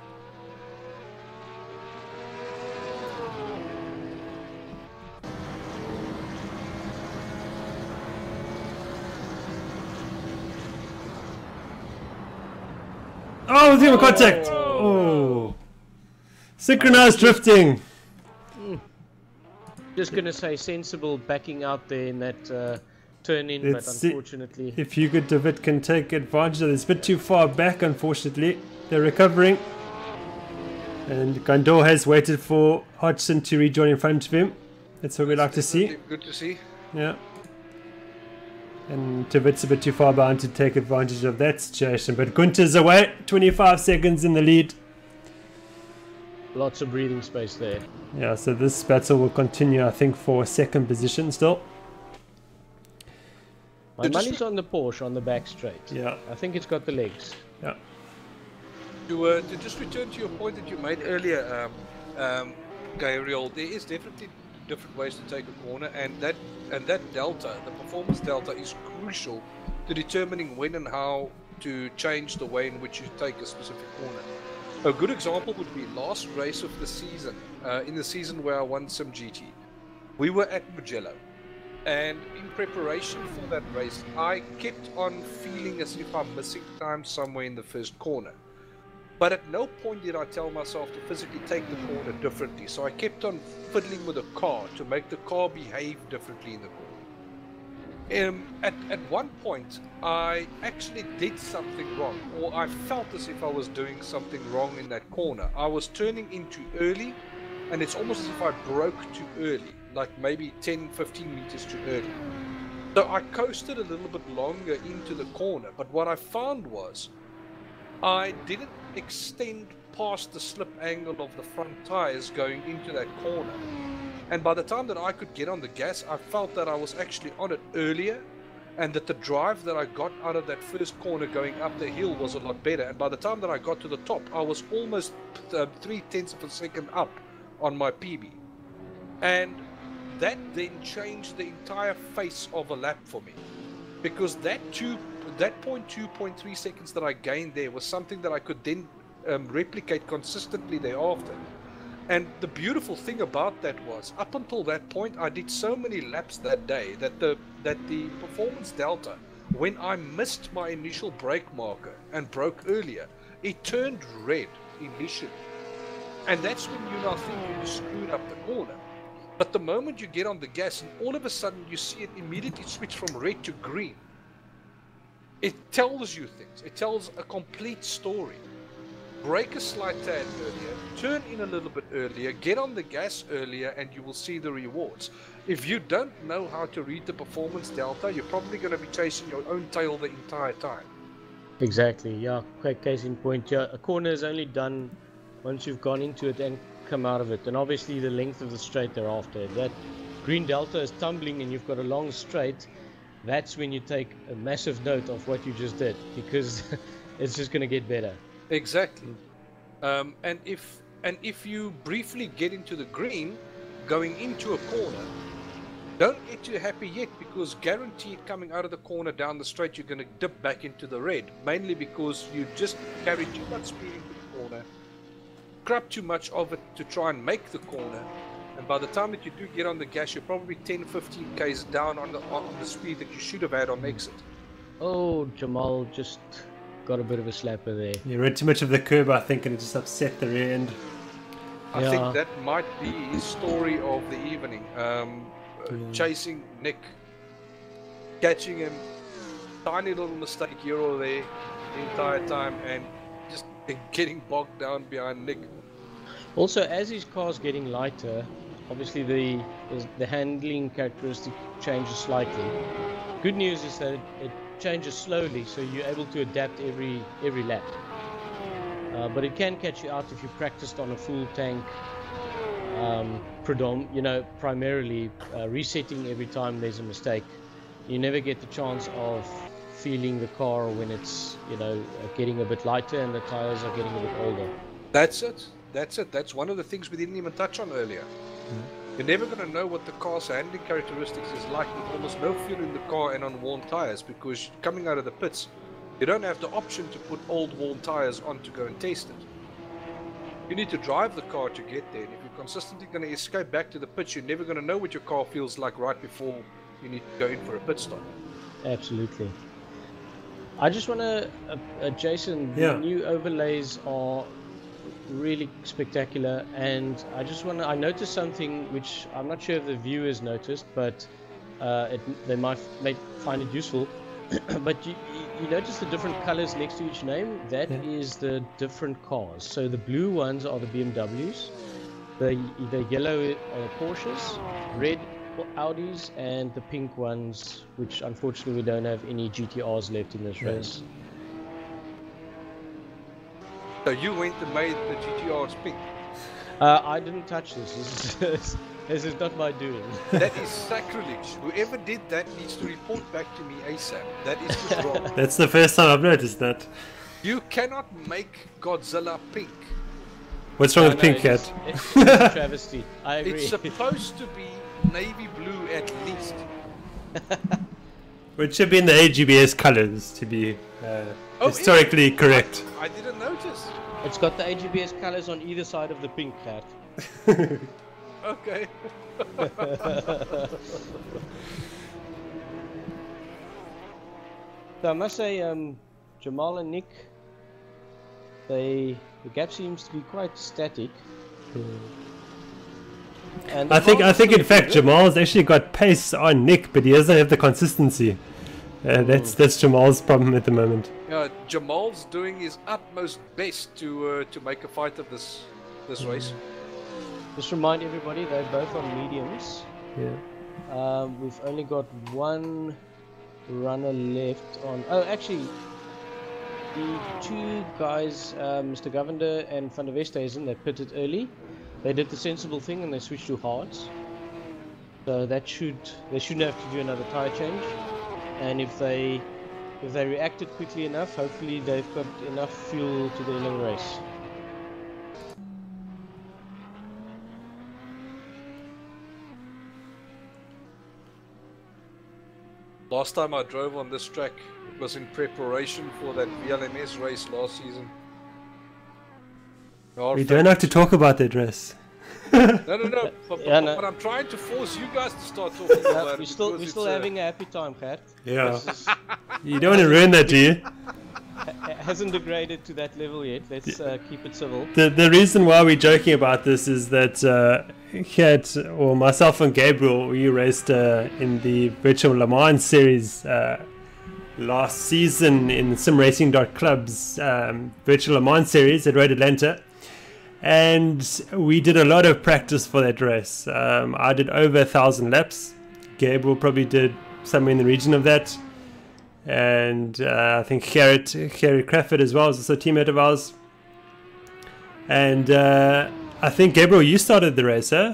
Oh, zero contact. Oh. Synchronized drifting. Just going to say sensible backing out there in that turn in, but unfortunately... If Hugo de Wit can take advantage of this, a bit too far back, unfortunately. They're recovering. And Gandor has waited for Hodgson to rejoin in front of him. That's what we like to see. Good to see. Yeah. And de Wit's a bit too far behind to take advantage of that situation. But Gunter's away, 25 seconds in the lead. Lots of breathing space there. Yeah, so this battle will continue, I think, for second position still. My money's on the Porsche on the back straight. Yeah. I think it's got the legs. Yeah. To just return to your point that you made earlier, Gabriel, there is definitely different ways to take a corner, and that delta, the performance delta, is crucial to determining when and how to change the way in which you take a specific corner. A good example would be last race of the season, in the season where I won simGT. We were at Mugello, and in preparation for that race, I kept on feeling as if I'm missing time somewhere in the first corner. But at no point did I tell myself to physically take the corner differently, so I kept on fiddling with the car to make the car behave differently in the corner. At one point, I actually did something wrong, or I felt as if I was doing something wrong in that corner. I was turning in too early, and it's almost as if I broke too early, like maybe 10-15 meters too early. So I coasted a little bit longer into the corner, but what I found was I didn't extend past the slip angle of the front tires going into that corner. And by the time that I could get on the gas, I felt that I was actually on it earlier, and that the drive that I got out of that first corner going up the hill was a lot better. And by the time that I got to the top, I was almost 0.3 of a second up on my PB. And that then changed the entire face of a lap for me, because that 0.3 seconds that I gained there was something that I could then replicate consistently thereafter. And the beautiful thing about that was, up until that point, I did so many laps that day that the performance delta, when I missed my initial brake marker and broke earlier, it turned red initially. And that's when you now think you screwed up the corner. But the moment you get on the gas and all of a sudden you see it immediately switch from red to green, it tells you things. It tells a complete story. Brake a slight tad earlier, turn in a little bit earlier, get on the gas earlier, and you will see the rewards. If you don't know how to read the performance delta, you're probably going to be chasing your own tail the entire time. Exactly, yeah. Quick case in point. Yeah, a corner is only done once you've gone into it and come out of it, and obviously the length of the straight thereafter. If that green delta is tumbling and you've got a long straight, that's when you take a massive note of what you just did, because it's just going to get better. Exactly. And if you briefly get into the green going into a corner, don't get too happy yet, because guaranteed coming out of the corner down the straight you're going to dip back into the red, mainly because you just carry too much speed into the corner, grab too much of it to try and make the corner, And by the time that you do get on the gas, you're probably 10, 15 k's down on the speed that you should have had on exit. Oh, Jamal just got a bit of a slapper there. You rode too much of the curb, I think, and it just upset the rear end. I think that might be his story of the evening. Chasing Nick, catching him, tiny little mistake here or there the entire time, and just getting bogged down behind Nick. Also, as his car's getting lighter, obviously the handling characteristic changes slightly. Good news is that it changes slowly, so you're able to adapt every lap. But it can catch you out if you practiced on a full tank, primarily resetting every time there's a mistake. You never get the chance of feeling the car when it's getting a bit lighter and the tires are getting a bit older. That's it. That's one of the things we didn't even touch on earlier. You're never going to know what the car's handling characteristics is like with almost no fuel in the car and on worn tires, because coming out of the pits, you don't have the option to put old worn tires on to go and test it. You need to drive the car to get there, and if you're consistently going to escape back to the pits, you're never going to know what your car feels like right before you need to go in for a pit stop. Absolutely. I just want to, Jason, the new overlays are really spectacular, and I noticed something which I'm not sure if the viewers noticed, but they might find it useful. But you notice the different colors next to each name? That is the different cars. So the blue ones are the BMWs, the yellow are the Porsches, red Audis, and the pink ones, which unfortunately we don't have any GTRs left in this race. So you went and made the GTRs pink? I didn't touch this. This is not my doing. That is sacrilege. Whoever did that needs to report back to me ASAP. That is just wrong. That's the first time I've noticed that. You cannot make Godzilla pink. What's wrong with pink, Gert? It's a travesty. I agree. It's supposed to be navy blue at least. Which should be in the AGBS colors to be historically correct. I didn't notice. It's got the AGBS colors on either side of the pink hat. Okay. So I must say, Jamal and Nick, the gap seems to be quite static. And I think in fact Jamal's actually got pace on Nick, but he doesn't have the consistency. That's Jamal's problem at the moment. Jamal's doing his utmost best to make a fight of this race. Just remind everybody they're both on mediums. Yeah. We've only got one runner left on. Oh, actually, the two guys, Mr. Govender and Van der Westhuizen, they pitted early. They did the sensible thing and they switched to hards. So they shouldn't have to do another tire change. And if they reacted quickly enough, hopefully they've got enough fuel to the end of the race. Last time I drove on this track, it was in preparation for that VLMS race last season. We don't have to talk about that race. No. But I'm trying to force you guys to start talking about it. We're still having a happy time, Gert. Yeah. You don't want to ruin that, do you? Hasn't degraded to that level yet. Let's keep it civil. The reason why we're joking about this is that Gert, or myself and Gabriel, we raced in the Virtual Le Mans series last season in simracing.club's Virtual Le Mans series at Road Atlanta. And we did a lot of practice for that race. I did over 1,000 laps. Gabriel probably did somewhere in the region of that. And I think Gert Crawford as well is also a teammate of ours. And I think, Gabriel, you started the race, eh?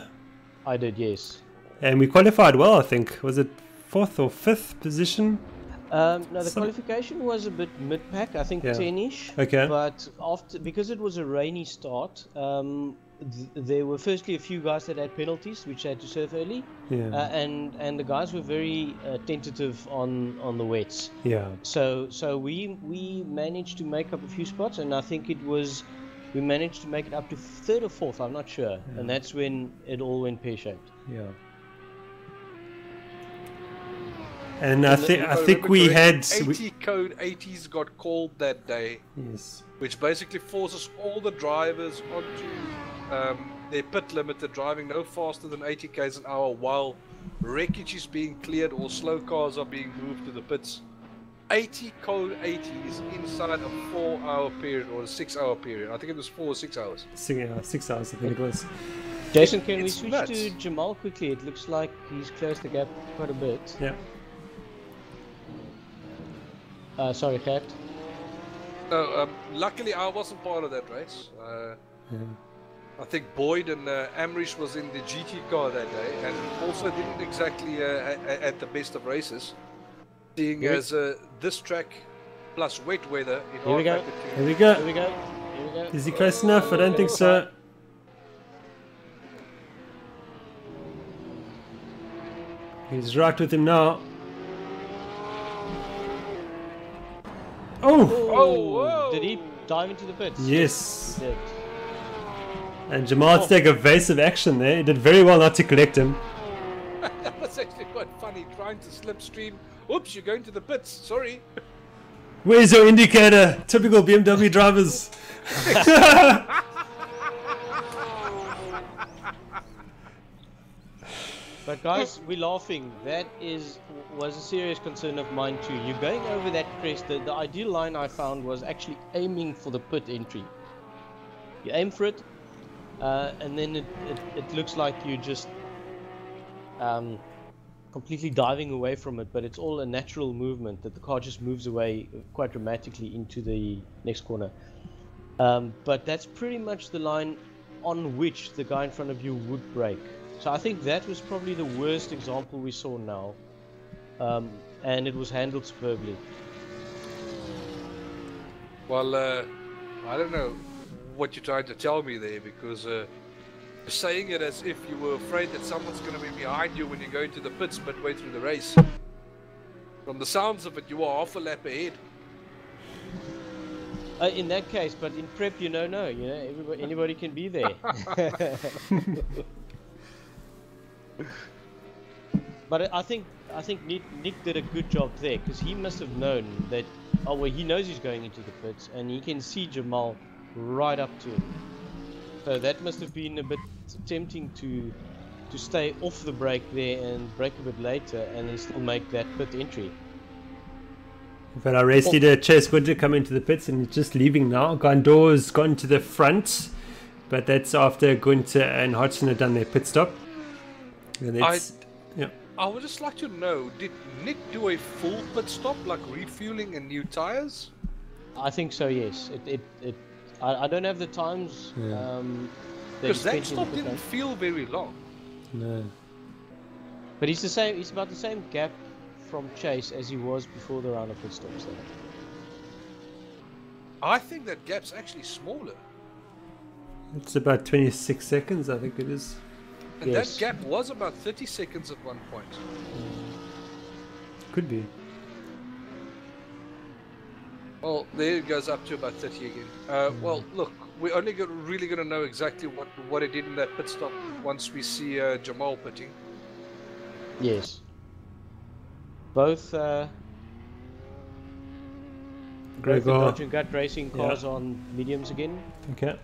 I did, yes. And we qualified well, I think. Was it 4th or 5th position? No, the qualification was a bit mid-pack, I think 10-ish. Okay. But because it was a rainy start, there were firstly a few guys that had penalties, which they had to serve early. Yeah. And the guys were very tentative on the wets. Yeah. So we managed to make up a few spots, and I think it was we managed to make it up to third or fourth, I'm not sure, and that's when it all went pear-shaped. Yeah. And I think we had 80 code 80s got called that day. Yes. Which basically forces all the drivers onto their pit limiter, driving no faster than 80 k's an hour while wreckage is being cleared or slow cars are being moved to the pits. 80 code 80s inside a 4-hour period or a 6-hour period. I think it was 4 or 6 hours. 6 hours, I think it was. Jason, can we switch nuts. to Jamal quickly? It looks like he's closed the gap quite a bit. Yeah. Sorry, Gert. No, luckily I wasn't part of that race. I think Boyd and Amrish was in the GT car that day, and also didn't exactly at the best of races. Seeing as this track plus wet weather, Here we go. Here we go. Here we go. Here we go. Is he close enough? I don't think so. He's right with him now. Oh! Oh! Did he dive into the pits? Yes. He did. And Jamal take evasive action there. He did very well not to collect him. That was actually quite funny, trying to slipstream. Oops, you're going to the pits, sorry. Where's your indicator? Typical BMW drivers. But guys, we're laughing. That was a serious concern of mine too. You're going over that crest. The ideal line I found was actually aiming for the pit entry. You aim for it, and then it looks like you just completely diving away from it, but it's all a natural movement that the car just moves away quite dramatically into the next corner. But that's pretty much the line on which the guy in front of you would brake. So I think that was probably the worst example we saw now, and it was handled superbly. Well, I don't know what you're trying to tell me there, because you're saying it as if you were afraid that someone's going to be behind you when you go into the pits midway through the race. From the sounds of it, you are half a lap ahead. In that case, but in prep, anybody can be there. But I think Nick did a good job there, because he must have known that. Oh well, he knows he's going into the pits, and he can see Jamal right up to him. So that must have been a bit tempting to stay off the brake there and brake a bit later, and then still make that pit entry. But our race leader Chase Winter come into the pits, and he's just leaving now. Gondor's gone to the front, but that's after Gunther and Hodgson have done their pit stop. And I would just like to know, did Nick do a full pit stop, like refueling and new tires? I think so, yes. I don't have the times. Because that stop didn't feel very long. No. But he's the same. He's about the same gap from Chase as he was before the round of pit stops. There. I think that gap's actually smaller. It's about 26 seconds, I think it is. And that gap was about 30 seconds at one point. Could be. Well, there it goes up to about 30 again. Well, look, we're only really going to know exactly what it did in that pit stop once we see Jamal pitting. Yes. Both Dodge and Gut racing cars on mediums again. Okay.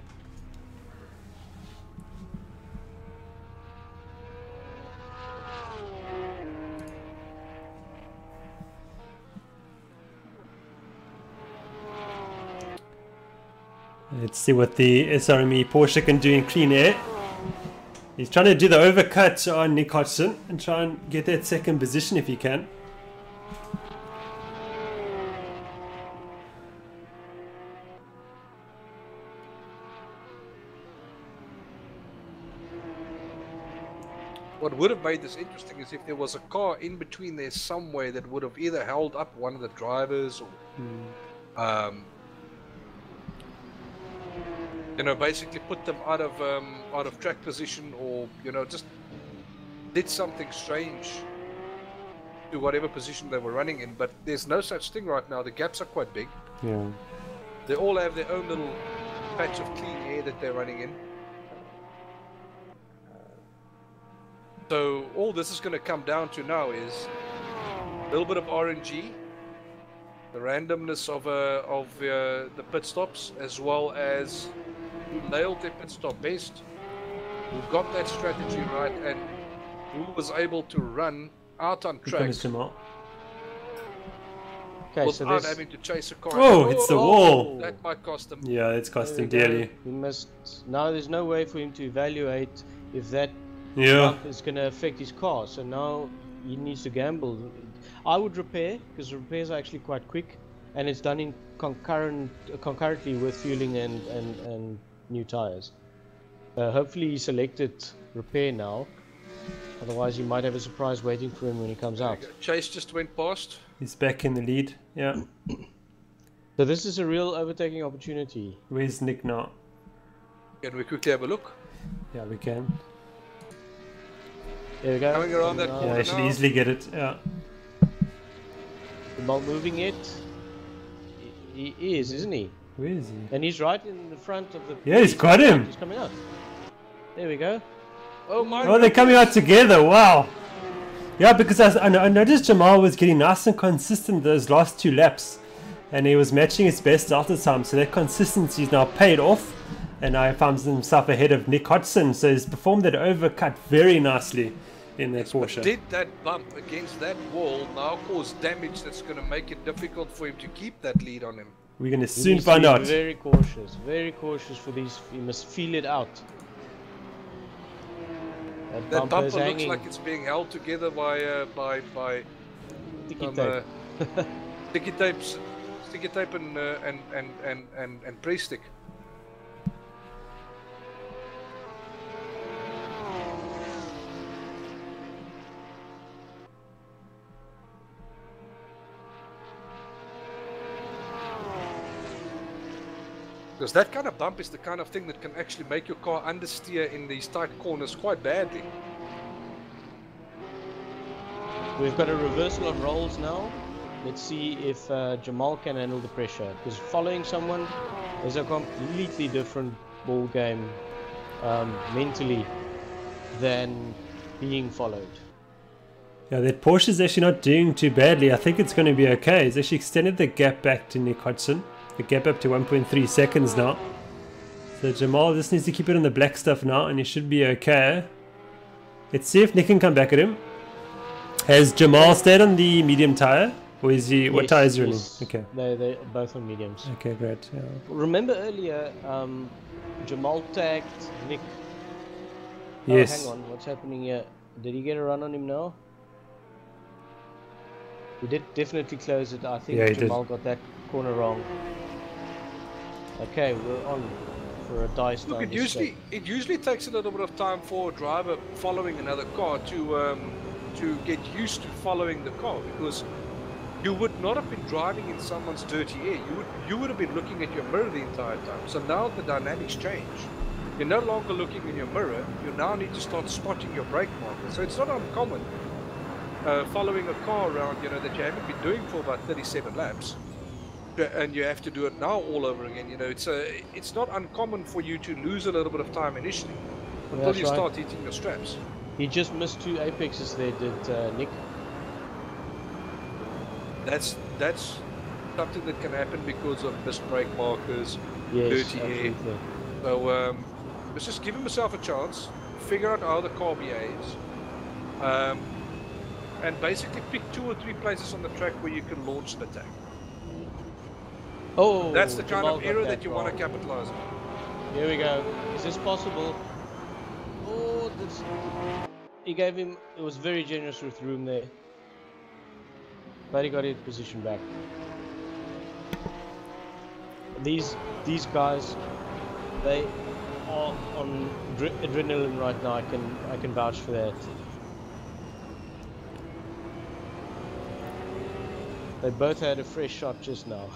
Let's see what the SRME Porsche can do in clean air. He's trying to do the overcut on Nick Hodgson and try and get that second position if he can. What would have made this interesting is if there was a car in between there somewhere that would have either held up one of the drivers or basically put them out of track position, or just did something strange to whatever position they were running in. But there's no such thing right now. The gaps are quite big. Yeah. They all have their own little patch of clean air that they're running in. So all this is going to come down to now is a little bit of RNG, the randomness of the pit stops, as well as who nailed their pit stop best, who got that strategy right, and who was able to run out on tracks Okay, so without this... having to chase a car. Oh, it's the wall. That might cost them. Yeah, it's cost him There we dearly. go. We must... Now there's no way for him to evaluate if that Yeah. bump is going to affect his car. So now he needs to gamble. I would repair, because repairs are actually quite quick, and it's done in concurrently with fueling and new tires. Hopefully he selected repair now. Otherwise, you might have a surprise waiting for him when he comes out. Chase just went past. He's back in the lead. Yeah. So this is a real overtaking opportunity. Where's Nick now? Can we quickly have a look? Yeah, we can. There we go. Coming around that Now, corner. Yeah, I should easily get it. Yeah. Not moving it. He is, isn't he? Where is he? And he's right in the front of the... Yeah, he's got him. He's coming out. There we go. Oh my! Oh, they're coming out together. Wow. Yeah, because I noticed Jamal was getting nice and consistent those last 2 laps, and he was matching his best after time. So that consistency is now paid off, and now he finds himself ahead of Nick Hodgson. So he's performed that overcut very nicely in that Porsche. Did that bump against that wall now cause damage that's going to make it difficult for him to keep that lead on him? We're going to He soon needs to find be out. very cautious for these. He must feel it out. That bumper looks hanging. like it's being held together by Sticky some, tape. sticky tape and pre stick. Because that kind of bump is the kind of thing that can actually make your car understeer in these tight corners quite badly. We've got a reversal of roles now. Let's see if Jamal can handle the pressure. Because following someone is a completely different ball game mentally than being followed. Yeah, that Porsche is actually not doing too badly. I think it's going to be okay. It's actually extended the gap back to Nick Hodgson. The gap up to 1.3 seconds now. So Jamal just needs to keep it on the black stuff now, and he should be okay. Let's see if Nick can come back at him. Has Jamal stayed on the medium tire? Or is he... what tire is he running? Okay. They're both on mediums. Okay, great. Yeah. Remember earlier, Jamal tagged Nick. Yes. Oh, hang on, what's happening here? Did he get a run on him now? He did definitely close it. I think Yeah, he Jamal got that corner wrong. Okay, we're on for a dice. Look, it usually takes a little bit of time for a driver following another car to get used to following the car, because you would not have been driving in someone's dirty air. You would have been looking at your mirror the entire time. So now the dynamics change. You're no longer looking in your mirror. You now need to start spotting your brake marker. So it's not uncommon following a car around, that you haven't been doing for about 37 laps. And you have to do it now all over again. It's not uncommon for you to lose a little bit of time initially until you start hitting your straps. He just missed 2 apexes there, did Nick. That's something that can happen because of missed brake markers, Yes, dirty air. absolutely. So let's just give himself a chance, figure out how the car behaves, and basically pick 2 or 3 places on the track where you can launch an attack. Oh, That's the kind Jamal of got error that that you want to wrong. capitalize on. Here we go. Is this possible? Oh, he gave him. It was very generous with room there, but he got his position back. These guys, they are on adrenaline right now. I can vouch for that. They both had a fresh shot just now.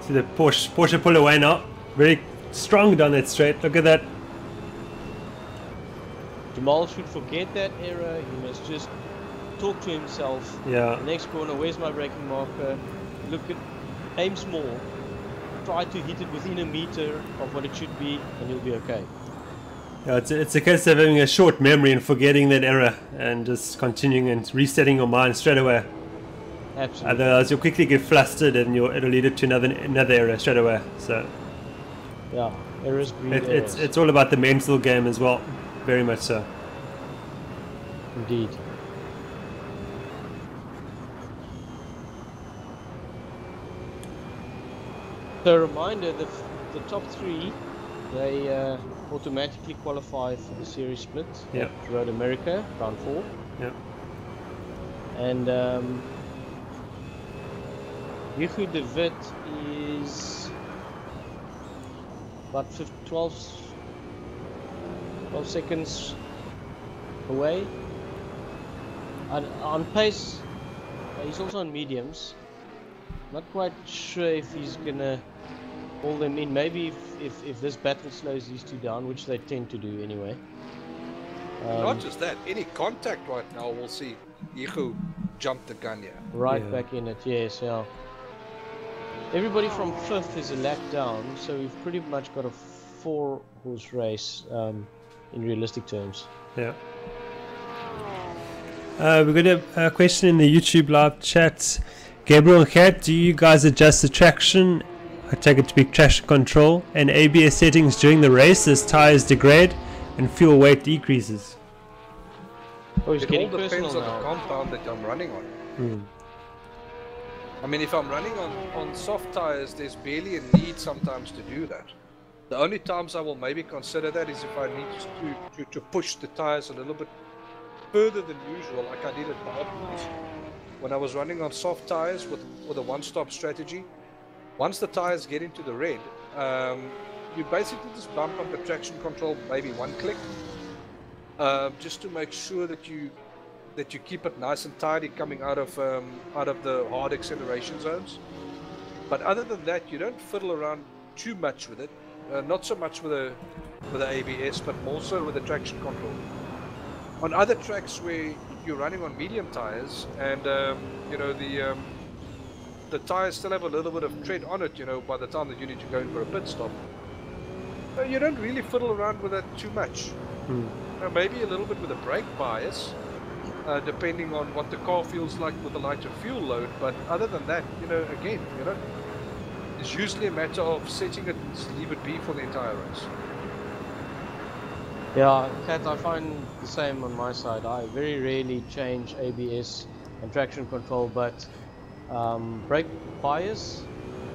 See the Porsche pull away now. Very strong down that straight. Look at that. Jamal should forget that error. He must just talk to himself. Yeah. The next corner, where's my braking marker? Aim small. try to hit it within a meter of what it should be, and you'll be okay. Yeah, it's a case of having a short memory and forgetting that error and just continuing and resetting your mind straight away. Absolutely. Otherwise, you'll quickly get flustered and it'll lead it to another error straight away. So yeah, errors breed errors. It's all about the mental game as well, very much so. Indeed. So a reminder, the top 3, they automatically qualify for the series split Yep. at Road America, round 4. Yeah. And Hugo de Wit is about 12 seconds away. On pace, he's also on mediums. Not quite sure if he's gonna hold them in. Maybe if this battle slows these two down, which they tend to do anyway. Not just that, any contact right now, we'll see Hugo jump the gun here. Right back in it, yes, yeah. Everybody from 5th is a lap down, so we've pretty much got a 4-horse race in realistic terms. Yeah. We've got a question in the YouTube live chat. Gabriel and Gert, do you guys adjust the traction, I take it to be traction control, and ABS settings during the race as tires degrade and fuel weight decreases? Oh, he's It getting all depends personal on the now. compound that I'm running on. I mean, if I'm running on soft tires, there's barely a need sometimes to do that. The only times I will maybe consider that is if I need to push the tires a little bit further than usual, like I did at Barbies. When I was running on soft tires with a one-stop strategy, once the tires get into the red, you basically just bump up the traction control maybe 1 click, just to make sure that you keep it nice and tidy coming out of the hard acceleration zones. But other than that, you don't fiddle around too much with it. Not so much with the ABS, but more so with the traction control. On other tracks where you're running on medium tires and you know the tires still have a little bit of tread on it, you know, by the time that you need to go in for a pit stop, you don't really fiddle around with that too much. Maybe a little bit with a brake bias, depending on what the car feels like with a lighter fuel load, but other than that, you know, again, you know, it's usually a matter of setting it and leave it be for the entire race. Yeah, Kat, I find the same on my side. I very rarely change ABS and traction control, but brake bias,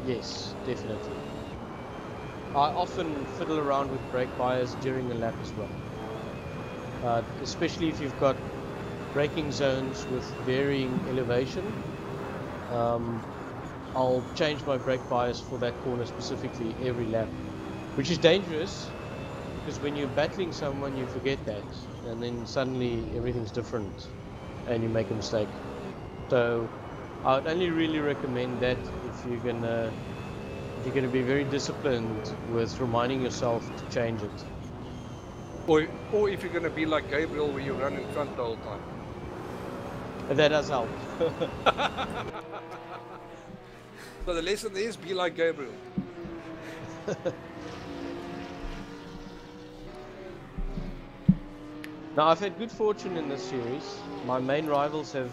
yes, definitely. I often fiddle around with brake bias during a lap as well, especially if you've got braking zones with varying elevation. I'll change my brake bias for that corner specifically every lap, which is dangerous. Because when you're battling someone, you forget that, and then suddenly everything's different, and you make a mistake. So, I would only really recommend that if you're gonna be very disciplined with reminding yourself to change it. Or if you're gonna be like Gabriel, where you run in front the whole time. And that does help. So the lesson is be like Gabriel. Now, I've had good fortune in this series. My main rivals have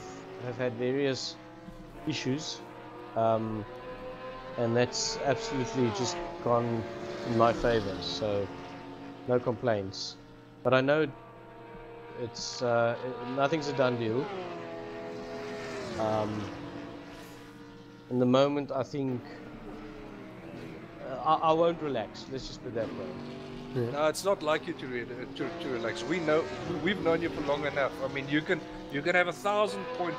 had various issues, and that's absolutely just gone in my favor, so no complaints. But I know it's nothing's a done deal. In the moment, I think I won't relax. Let's just put it that way. Yeah. No, it's not like you to relax. We've known you for long enough. I mean, you can have 1,000-point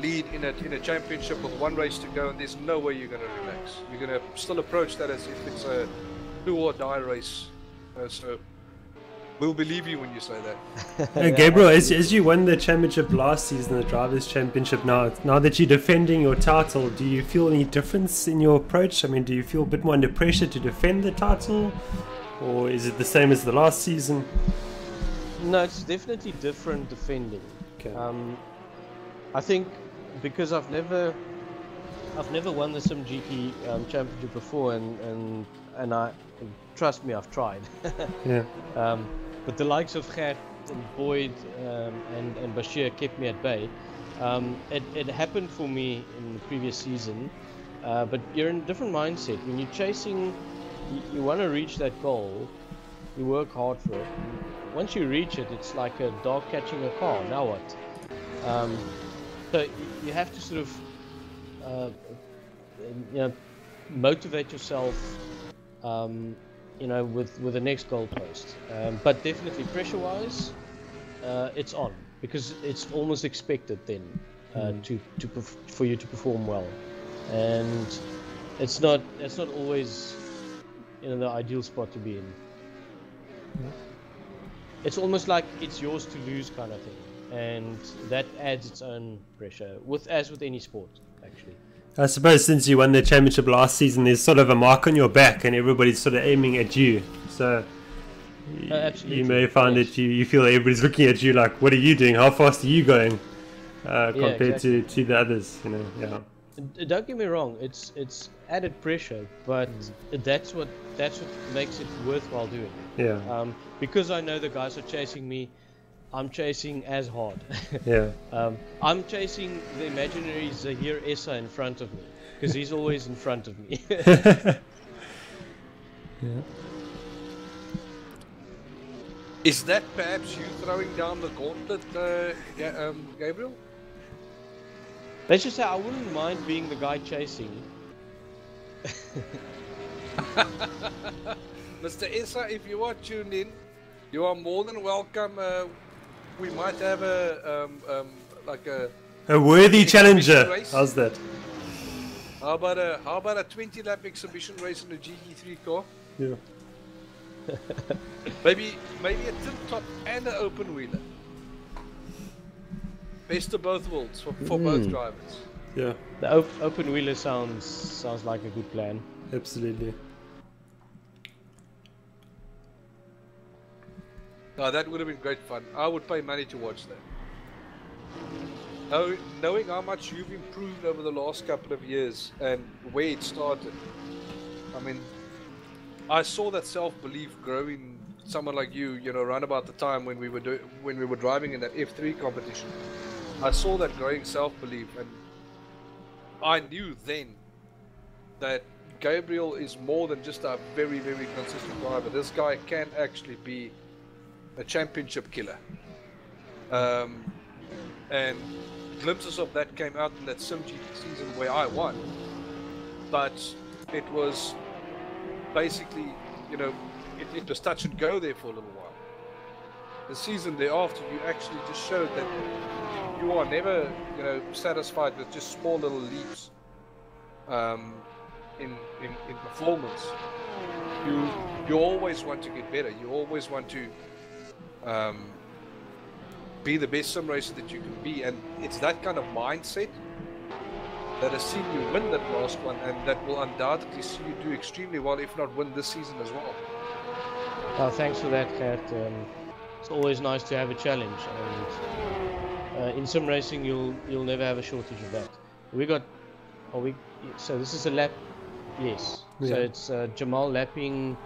lead in a championship with 1 race to go, and there's no way you're going to relax. You're going to still approach that as if it's a do or die race. So we'll believe you when you say that. Gabriel, as you won the championship last season, the Drivers' Championship, now that you're defending your title, do you feel any difference in your approach? I mean, do you feel a bit more under pressure to defend the title, or is it the same as the last season? No, it's definitely different defending. Okay. I think because I've never I've never won the simGT championship before, and I trust me, I've tried. Yeah. But the likes of Gert and Boyd and Bashir kept me at bay. It happened for me in the previous season, but you're in a different mindset. When you're chasing, you want to reach that goal, you work hard for it. Once you reach it, it's like a dog catching a car. Now what? So you have to sort of motivate yourself, with the next goalpost. But definitely pressure-wise, it's on, because it's almost expected then for you to perform well, and it's not always the ideal spot to be in. It's almost like it's yours to lose kind of thing, and that adds its own pressure, as with any sport actually. I suppose since you won the championship last season, there's sort of a mark on your back and everybody's sort of aiming at you. So you may find that you feel everybody's looking at you like, what are you doing? How fast are you going? Compared to the others, yeah. Don't get me wrong, it's added pressure, but that's what makes it worthwhile doing. Yeah. Because I know the guys are chasing me, I'm chasing as hard. Yeah. I'm chasing the imaginary Zahir Essa in front of me, because he's always in front of me. Yeah. Is that perhaps you throwing down the gauntlet, Gabriel? Let's just say I wouldn't mind being the guy chasing. Mr. Essa, if you are tuned in, you are more than welcome. We might have a worthy challenger. How's that? How about a 20-lap exhibition race in a GT3 car? Yeah. maybe a tip top and an open wheeler. Best of both worlds for both drivers. Yeah. The open wheeler sounds like a good plan. Absolutely. No, that would have been great fun. I would pay money to watch that. Knowing how much you've improved over the last couple of years and where it started. I mean, I saw that self-belief grow in someone like you, around about the time when we were driving in that F3 competition. I saw that growing self-belief, and I knew then that Gabriel is more than just a very, very consistent driver. This guy can actually be a championship killer. And glimpses of that came out in that simGT season where I won. But it was basically, it was touch and go there for a little while. The season thereafter, you actually just showed that you are never, satisfied with just small little leaps in performance. You always want to get better. You always want to be the best sim racer that you can be, and it's that kind of mindset that has seen you win that last one, and that will undoubtedly see you do extremely well, if not win this season as well. Thanks for that, Gert. It's always nice to have a challenge, and in sim racing you'll never have a shortage of that. So this is a lap, yes. Yeah. So it's Jamal lapping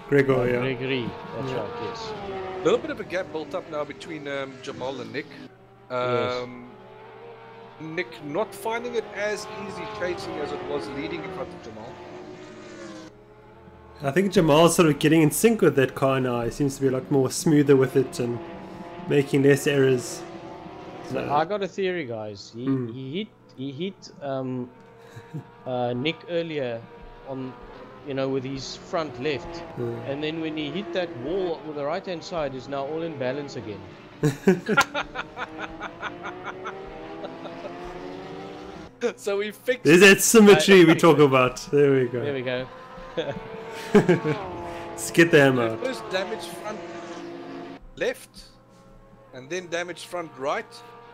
Gregory. That's right, yes. A little bit of a gap built up now between Jamal and Nick. Yes. Nick not finding it as easy chasing as it was leading in front of Jamal. I think Jamal's sort of getting in sync with that car now. He seems to be a lot more smoother with it and making less errors. So I got a theory, guys. He hit Nick earlier on, with his front left, and then when he hit that wall with the right hand side, is now all in balance again. So we fixed. There's that symmetry we talk about. There we go. There we go. Let's get the hammer out. First damaged front left, and then damaged front right.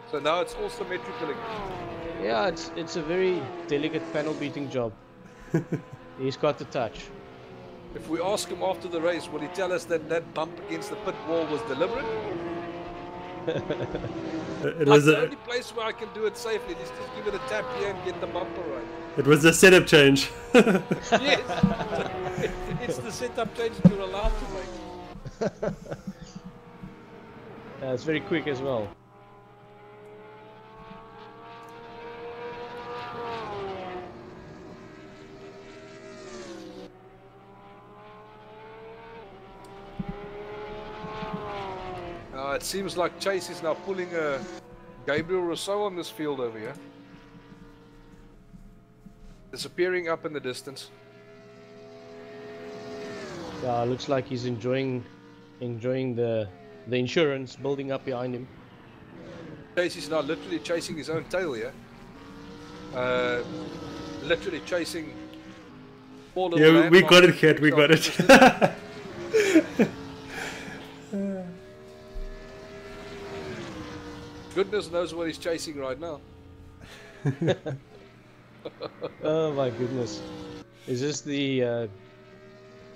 So now it's all symmetrical again. Yeah, it's a very delicate panel beating job. He's got the touch. If we ask him after the race, will he tell us that that bump against the pit wall was deliberate? It Like was the a only place where I can do it safely is just give it a tap here and get the bumper right. it was a setup change. Yes, it's the setup change that you're allowed to make. It's very quick as well. It seems like Chase is now pulling a Gabriel Rossouw on this field over here. Disappearing up in the distance. Yeah, looks like he's enjoying the insurance building up behind him. Chase is now literally chasing his own tail here. Literally chasing four little Yeah, we got it, Gert. We got it. Goodness knows what he's chasing right now. Oh my goodness! Is this the?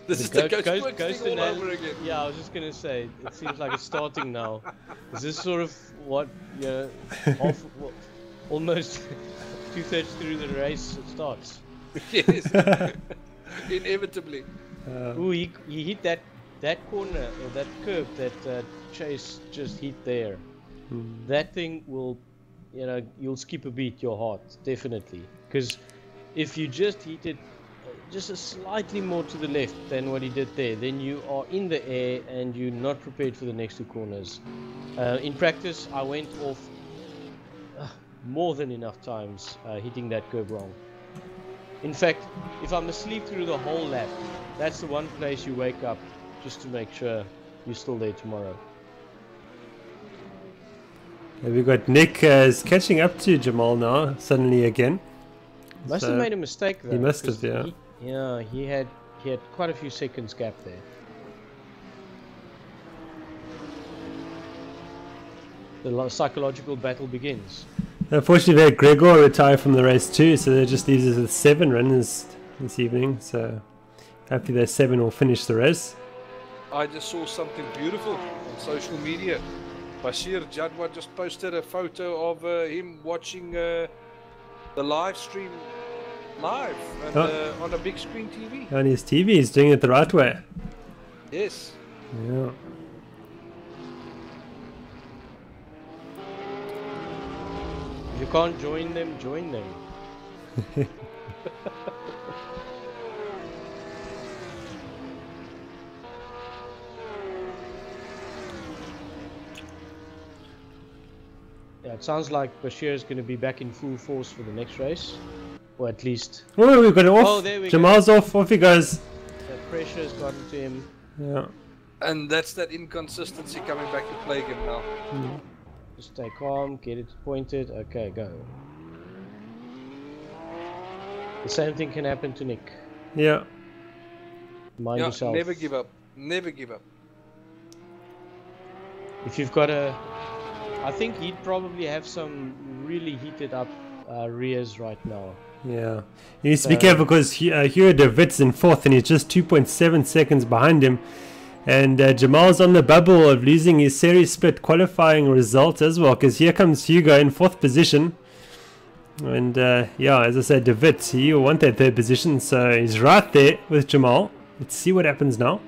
This is the ghost thing all over again. Yeah, I was just gonna say. It seems like it's starting now. Is this sort of what almost 2/3 through the race it starts? Yes, inevitably. Ooh, he hit that corner or that curb that Chase just hit there. That thing will, you'll skip a beat your heart, definitely. Because if you just hit it just a slightly more to the left than what he did there, then you are in the air and you're not prepared for the next two corners. In practice, I went off more than enough times hitting that curb wrong. In fact, if I'm asleep through the whole lap, that's the one place you wake up just to make sure you're still there tomorrow. We've got Nick is catching up to Jamal now, suddenly again. Must have made a mistake though. He must have, yeah. He had quite a few seconds gap there. The psychological battle begins. Unfortunately, they had Gregor retire from the race too, so that just leaves us with 7 runners this evening. So hopefully those 7 will finish the race. I just saw something beautiful on social media. Bashir Jadwa just posted a photo of him watching the live stream live and, on a big screen TV. On his TV, he's doing it the right way. Yes. Yeah. If you can't join them, join them. Yeah, it sounds like Bashir is going to be back in full force for the next race, or at least. Oh, we've got it off. Oh, there we Jamal's go. off he goes. The pressure has gotten to him. Yeah. And that's that inconsistency coming back to plague him now. Just stay calm, get it pointed. Okay, go. The same thing can happen to Nick. Yeah. Mind yourself. Never give up. Never give up. If you've got I think he'd probably have some really heated up rears right now. Yeah. He needs to be careful because Hugh de Wit's in 4th and he's just 2.7 seconds behind him. And Jamal's on the bubble of losing his series split qualifying result as well, because here comes Hugo in 4th position. And yeah, as I said, de Wit, he will want that 3rd position, so he's right there with Jamal. Let's see what happens now.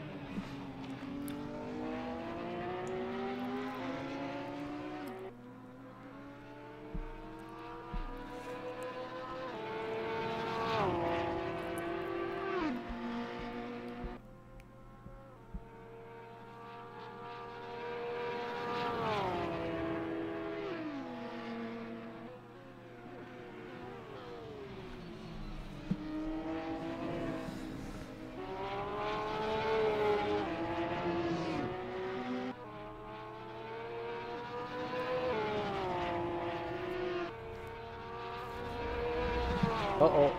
Uh-oh.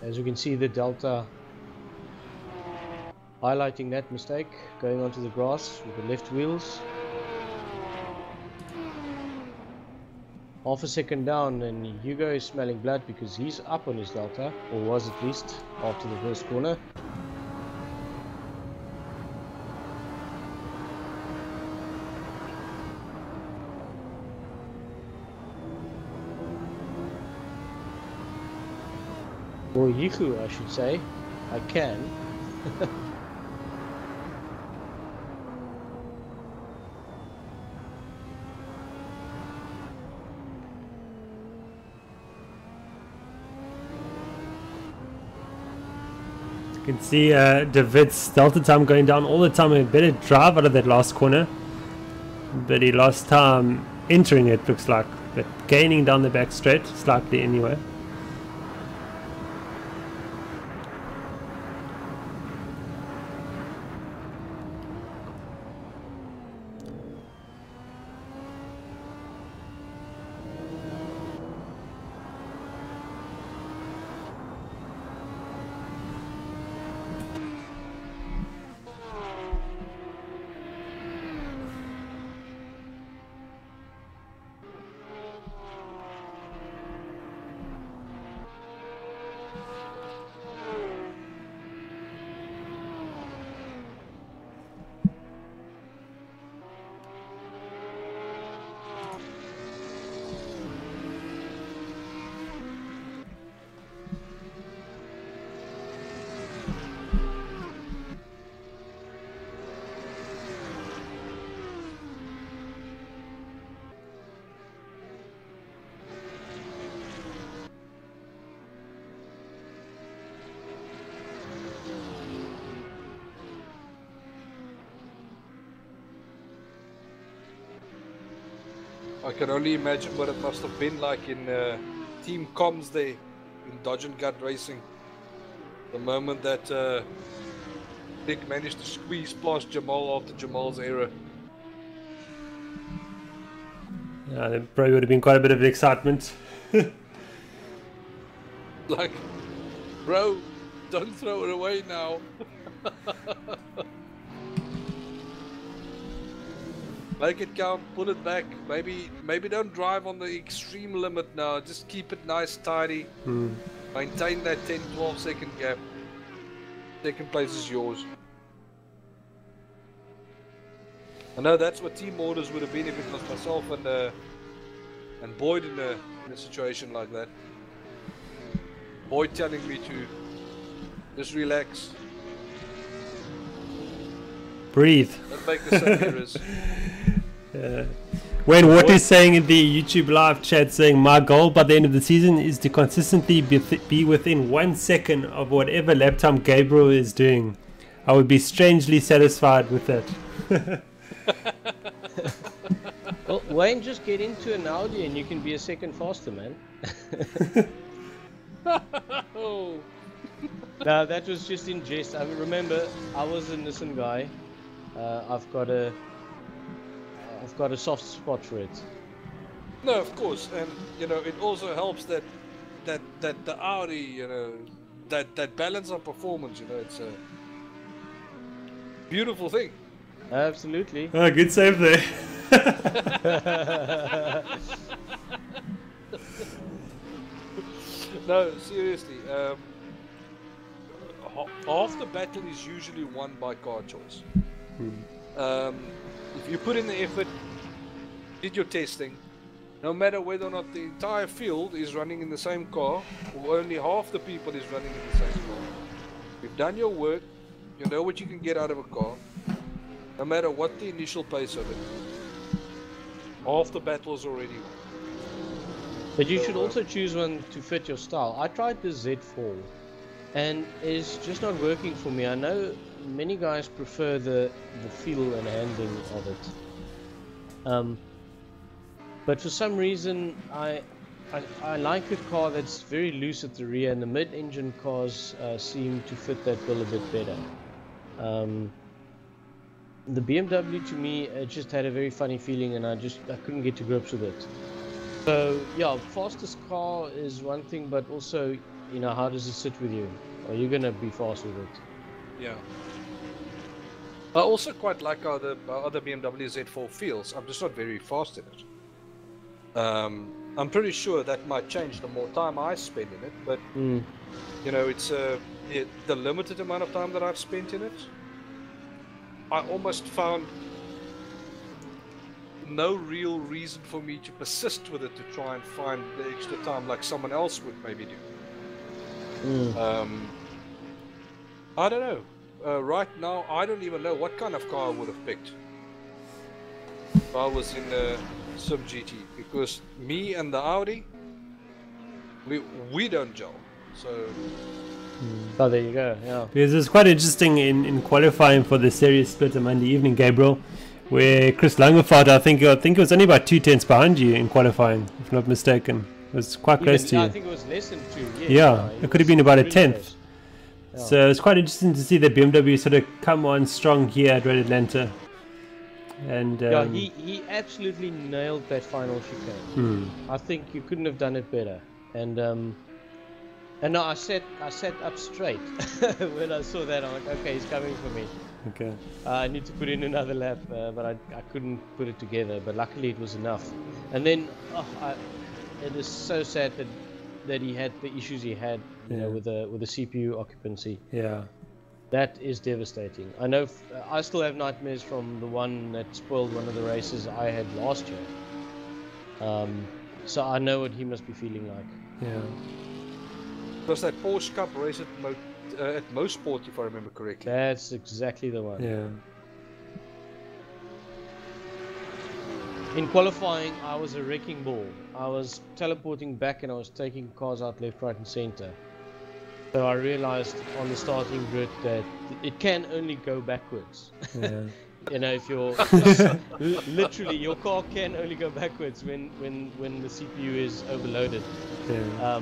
As you can see, the Delta highlighting that mistake, going onto the grass with the left wheels. Half a second down and Hugo is smelling blood because he's up on his Delta, or was at least, after the first corner. Or Yiku, I should say. I can. You can see David's delta time going down all the time. A better drive out of that last corner, but he lost time entering it, looks like, but gaining down the back straight slightly anyway. I can only imagine what it must have been like in Team Comms there in Dodge and Gut Racing. The moment that Nick managed to squeeze past Jamal after Jamal's error. Yeah, there probably would have been quite a bit of excitement. Like, bro, don't throw it away now. Make it count, put it back. Maybe don't drive on the extreme limit now. Just keep it nice, tidy. Maintain that 10-12 second gap. Second place is yours. I know that's what team orders would have been if it was myself and Boyd in a situation like that. Boyd telling me to just relax. Breathe. Don't make the same errors. Wayne Watt is saying in the YouTube live chat, saying my goal by the end of the season is to consistently be within 1 second of whatever lap time Gabriel is doing. I would be strangely satisfied with that. Well, Wayne, just get into an Audi and you can be a second faster, man. Oh. No, that was just in jest. I remember I was a Nissan guy. I've got a soft spot for it. No, of course, and you know it also helps that the Audi, you know, that balance of performance, you know, it's a beautiful thing. Absolutely. Oh, good save there. No, seriously. Half the battle is usually won by car choice. If you put in the effort, did your testing, no matter whether or not the entire field is running in the same car, or only half the people is running in the same car. You've done your work, you know what you can get out of a car, no matter what the initial pace of it. Half the battle is already won. But you should also choose one to fit your style. I tried the Z4 and it's just not working for me. I know many guys prefer the feel and handling of it. But for some reason I like a car that's very loose at the rear, and the mid-engine cars seem to fit that bill a bit better. The BMW to me just had a very funny feeling, and I couldn't get to grips with it. So yeah, fastest car is one thing, but also, you know, how does it sit with you? Are you gonna be fast with it? Yeah. I also quite like how the other BMW Z4 feels. I'm just not very fast in it. I'm pretty sure that might change the more time I spend in it, but you know, it's the limited amount of time that I've spent in it, I almost found no real reason for me to persist with it to try and find the extra time like someone else would maybe do. I don't know. Right now, I don't even know what kind of car I would have picked if I was in simGT, because me and the Audi, we don't gel. So. Oh, there you go. Yeah. Because it's quite interesting in qualifying for the series split on Monday evening, Gabriel, where Chris Langerfeld, I think it was only about 2 tenths behind you in qualifying, if not mistaken. It was quite close to you. I think it was less than 2. Yeah, it could have been about a tenth. Yeah. So it's quite interesting to see that BMW sort of come on strong here at Road Atlanta. And yeah, he absolutely nailed that final chicane. I think you couldn't have done it better. And no, I sat up straight when I saw that. I'm like, okay, he's coming for me. Okay. I need to put in another lap, but I couldn't put it together. But luckily it was enough. And then it is so sad that he had the issues he had, you know, with the CPU occupancy. Yeah. That is devastating. I know. I still have nightmares from the one that spoiled one of the races I had last year. So I know what he must be feeling like. Yeah. It was that Porsche Cup race at Mosport, if I remember correctly. That's exactly the one. Yeah. In qualifying, I was a wrecking ball. I was teleporting back and I was taking cars out left, right, and center. So I realized on the starting grid that it can only go backwards. Yeah. You know, if you're literally your car can only go backwards when the CPU is overloaded. Yeah.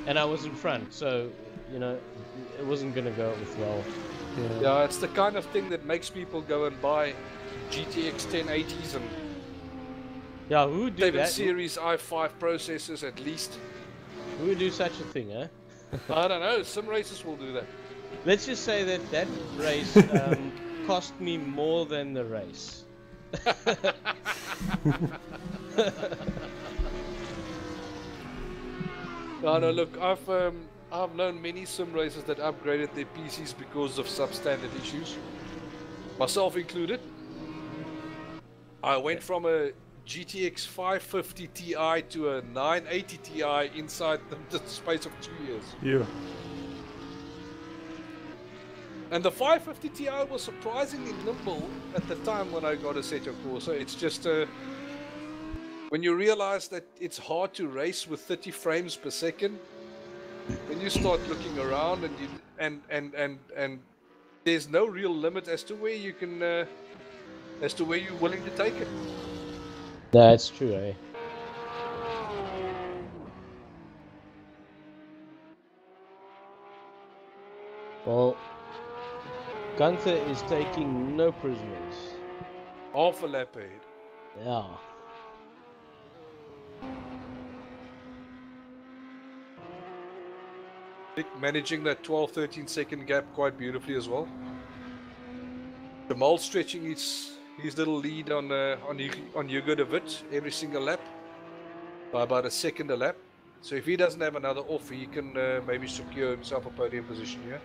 And I was in front, so you know it wasn't gonna go well. Yeah, it's the kind of thing that makes people go and buy GTX 1080s and who would do 7 that? Series i5 processors at least. Who would do such a thing, eh? I don't know. Some races will do that. Let's just say that race cost me more than the race. No, look, I've known many sim racers that upgraded their PCs because of substandard issues, myself included. I went from a GTX 550 Ti to a 980 Ti inside the space of 2 years. Yeah. And the 550 Ti was surprisingly nimble at the time when I got a Assetto Corsa. It's just when you realize that it's hard to race with 30 frames per second, when you start looking around and there's no real limit as to where you can as to where you're willing to take it. That's true, eh? Well, Gunther is taking no prisoners. Half a lap ahead. Yeah. Managing that 12-13 second gap quite beautifully as well. Jamal stretching his little lead on Hugo de Wit every single lap by about a second a lap. So if he doesn't have another off, he can maybe secure himself a podium position here.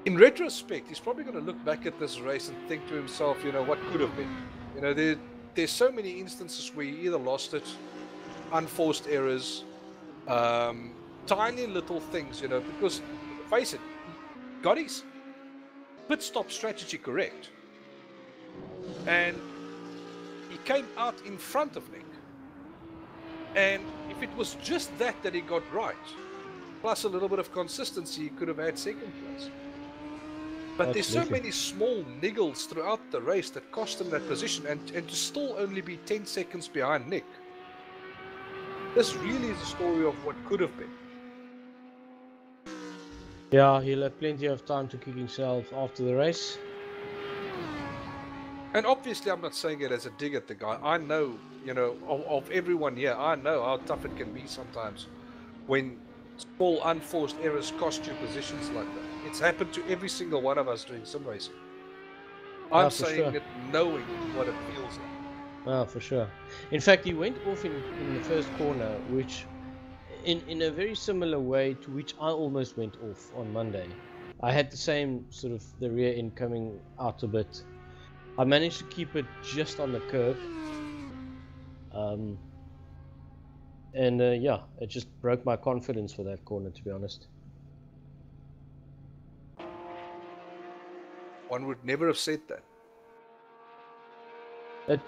In retrospect, he's probably going to look back at this race and think to himself, you know, what could have been. You know, there's so many instances where he either lost it, unforced errors, tiny little things, you know, because, face it, got his pit stop strategy correct. And he came out in front of Nick. And if it was just that he got right, plus a little bit of consistency, he could have had second place. But there's so many small niggles throughout the race that cost him that position, and to still only be 10 seconds behind Nick. This really is a story of what could have been. Yeah, he'll have plenty of time to kick himself after the race. And obviously I'm not saying it as a dig at the guy. I know, you know, of everyone here, I know how tough it can be sometimes when small unforced errors cost you positions like that. It's happened to every single one of us doing sim racing. I'm saying it knowing what it feels like. Oh, for sure. In fact, he went off in the first corner, which in a very similar way to which I almost went off on Monday. I had the same sort of the rear end coming out a bit. I managed to keep it just on the curb. And yeah, it just broke my confidence for that corner, to be honest. One would never have said that.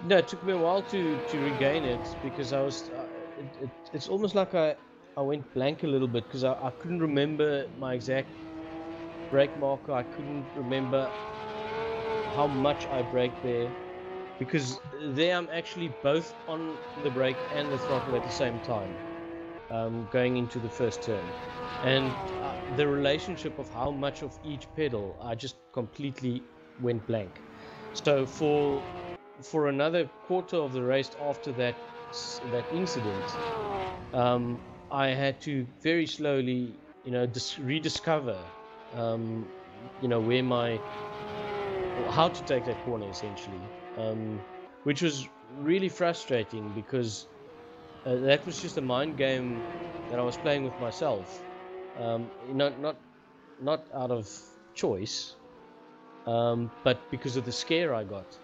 No, it took me a while to regain it, because I was it's almost like I went blank a little bit, because I couldn't remember my exact brake marker. I couldn't remember how much I braked there, because there I'm actually both on the brake and the throttle at the same time, going into the first turn, and the relationship of how much of each pedal, I just completely went blank. So for another quarter of the race after that incident, I had to very slowly, rediscover, where how to take that corner, essentially, which was really frustrating, because that was just a mind game that I was playing with myself, not out of choice, but because of the scare I got.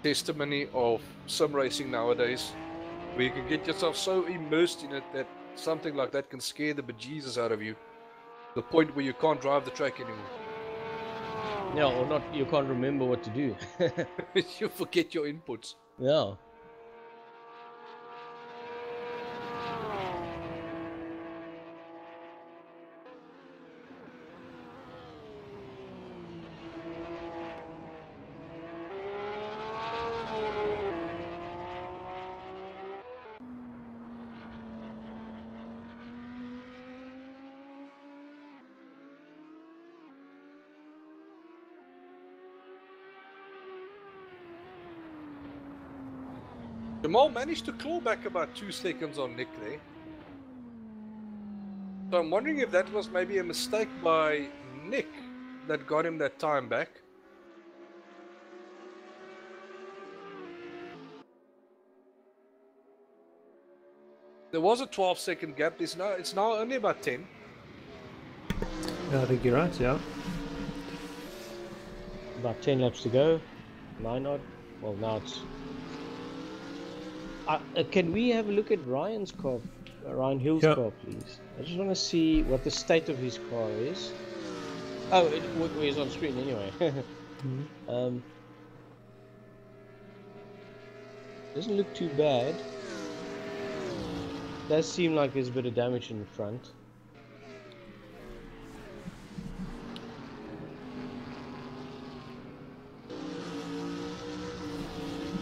Testimony of sim racing nowadays, where you can get yourself so immersed in it that something like that can scare the bejesus out of you, to the point where you can't drive the track anymore. Yeah, or not, you can't remember what to do. You forget your inputs. Yeah. Jamal managed to claw back about 2 seconds on Nick there. So I'm wondering if that was maybe a mistake by Nick that got him that time back. There was a 12-second gap. It's now only about 10. Yeah, I think you're right, yeah. About 10 laps to go. 9 odd. Well, now it's... can we have a look at Ryan Hill's car, please? I just want to see what the state of his car is. Oh, it's on screen anyway. Doesn't look too bad. Does seem like there's a bit of damage in the front.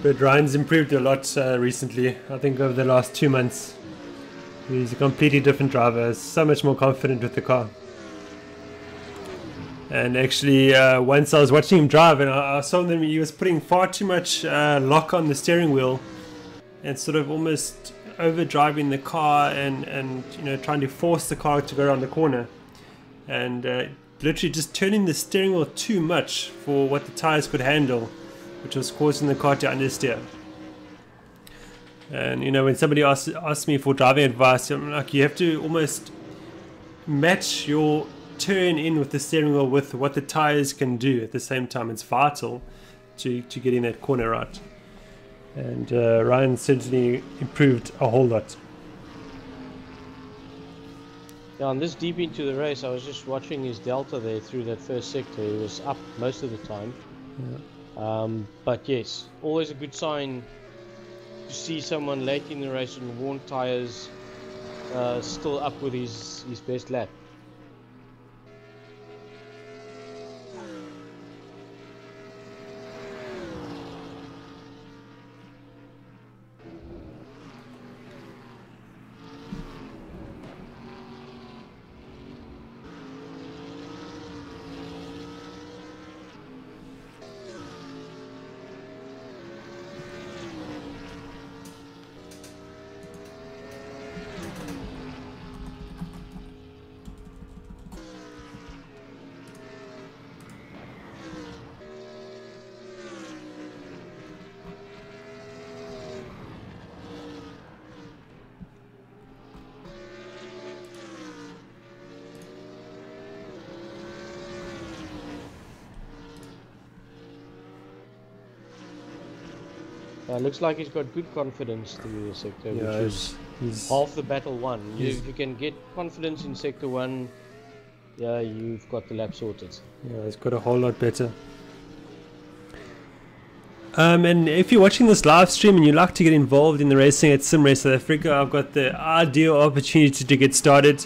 But Ryan's improved a lot recently. I think over the last 2 months. He's a completely different driver, so much more confident with the car. And actually, once I was watching him drive, and I saw that he was putting far too much lock on the steering wheel, and sort of almost over driving the car, and trying to force the car to go around the corner, and literally just turning the steering wheel too much for what the tires could handle, which was causing the car to understeer. And when somebody asks me for driving advice, I'm like, you have to almost match your turn in with the steering wheel with what the tires can do at the same time. It's vital to getting that corner right. And Ryan certainly improved a whole lot. Yeah, and this deep into the race, I was just watching his delta there through that first sector. He was up most of the time. Yeah. But yes, always a good sign to see someone late in the race on worn tires still up with his best lap. Looks like he's got good confidence through the sector, Yeah, which is he's half the battle won. If you can get confidence in sector 1, yeah, you've got the lap sorted. yeah, he's got a whole lot better. And if you're watching this live stream and you'd like to get involved in the racing at SimRace South Africa, I've got the ideal opportunity to get started.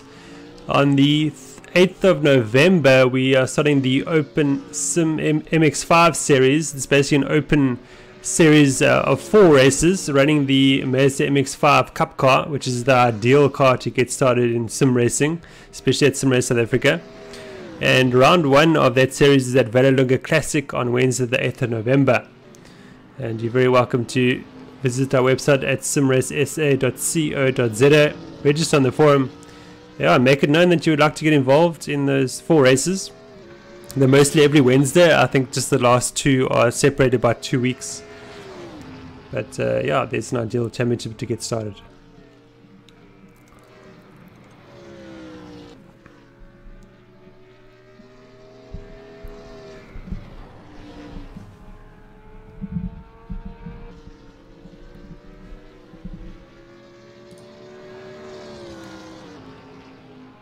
On the 8th of November, we are starting the Open Sim MX5 series. It's basically an open series of 4 races running the Mazda MX5 Cup car, which is the ideal car to get started in sim racing, especially at SimRace South Africa. And round 1 of that series is at Vallelunga Classic on Wednesday the 8th of November. And you're very welcome to visit our website at simracesa.co.za, register on the forum. Yeah, make it known that you would like to get involved in those 4 races. They're mostly every Wednesday. I think just the last 2 are separated by 2 weeks. But yeah, there's an ideal championship to get started.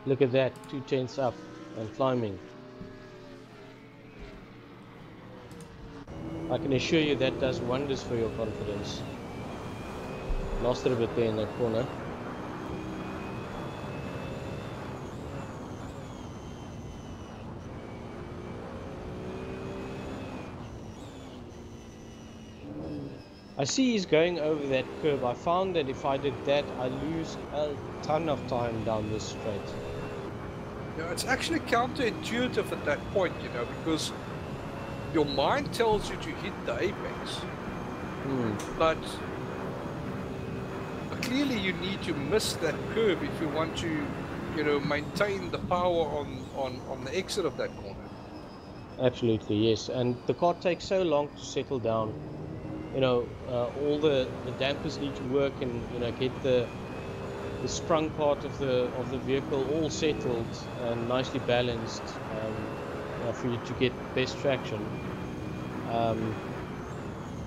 Look at that, 2 tenths up and climbing. I can assure you that does wonders for your confidence. Lost it a bit there in that corner. I see he's going over that curve. I found that if I did that, I lose a ton of time down this straight. Yeah, it's actually counterintuitive at that point, you know, because your mind tells you to hit the apex, but clearly you need to miss that curve if you want to, you know, maintain the power on the exit of that corner. Absolutely, yes. And the car takes so long to settle down. You know, all the dampers need to work and, you know, get the sprung part of the vehicle all settled and nicely balanced for you to get best traction.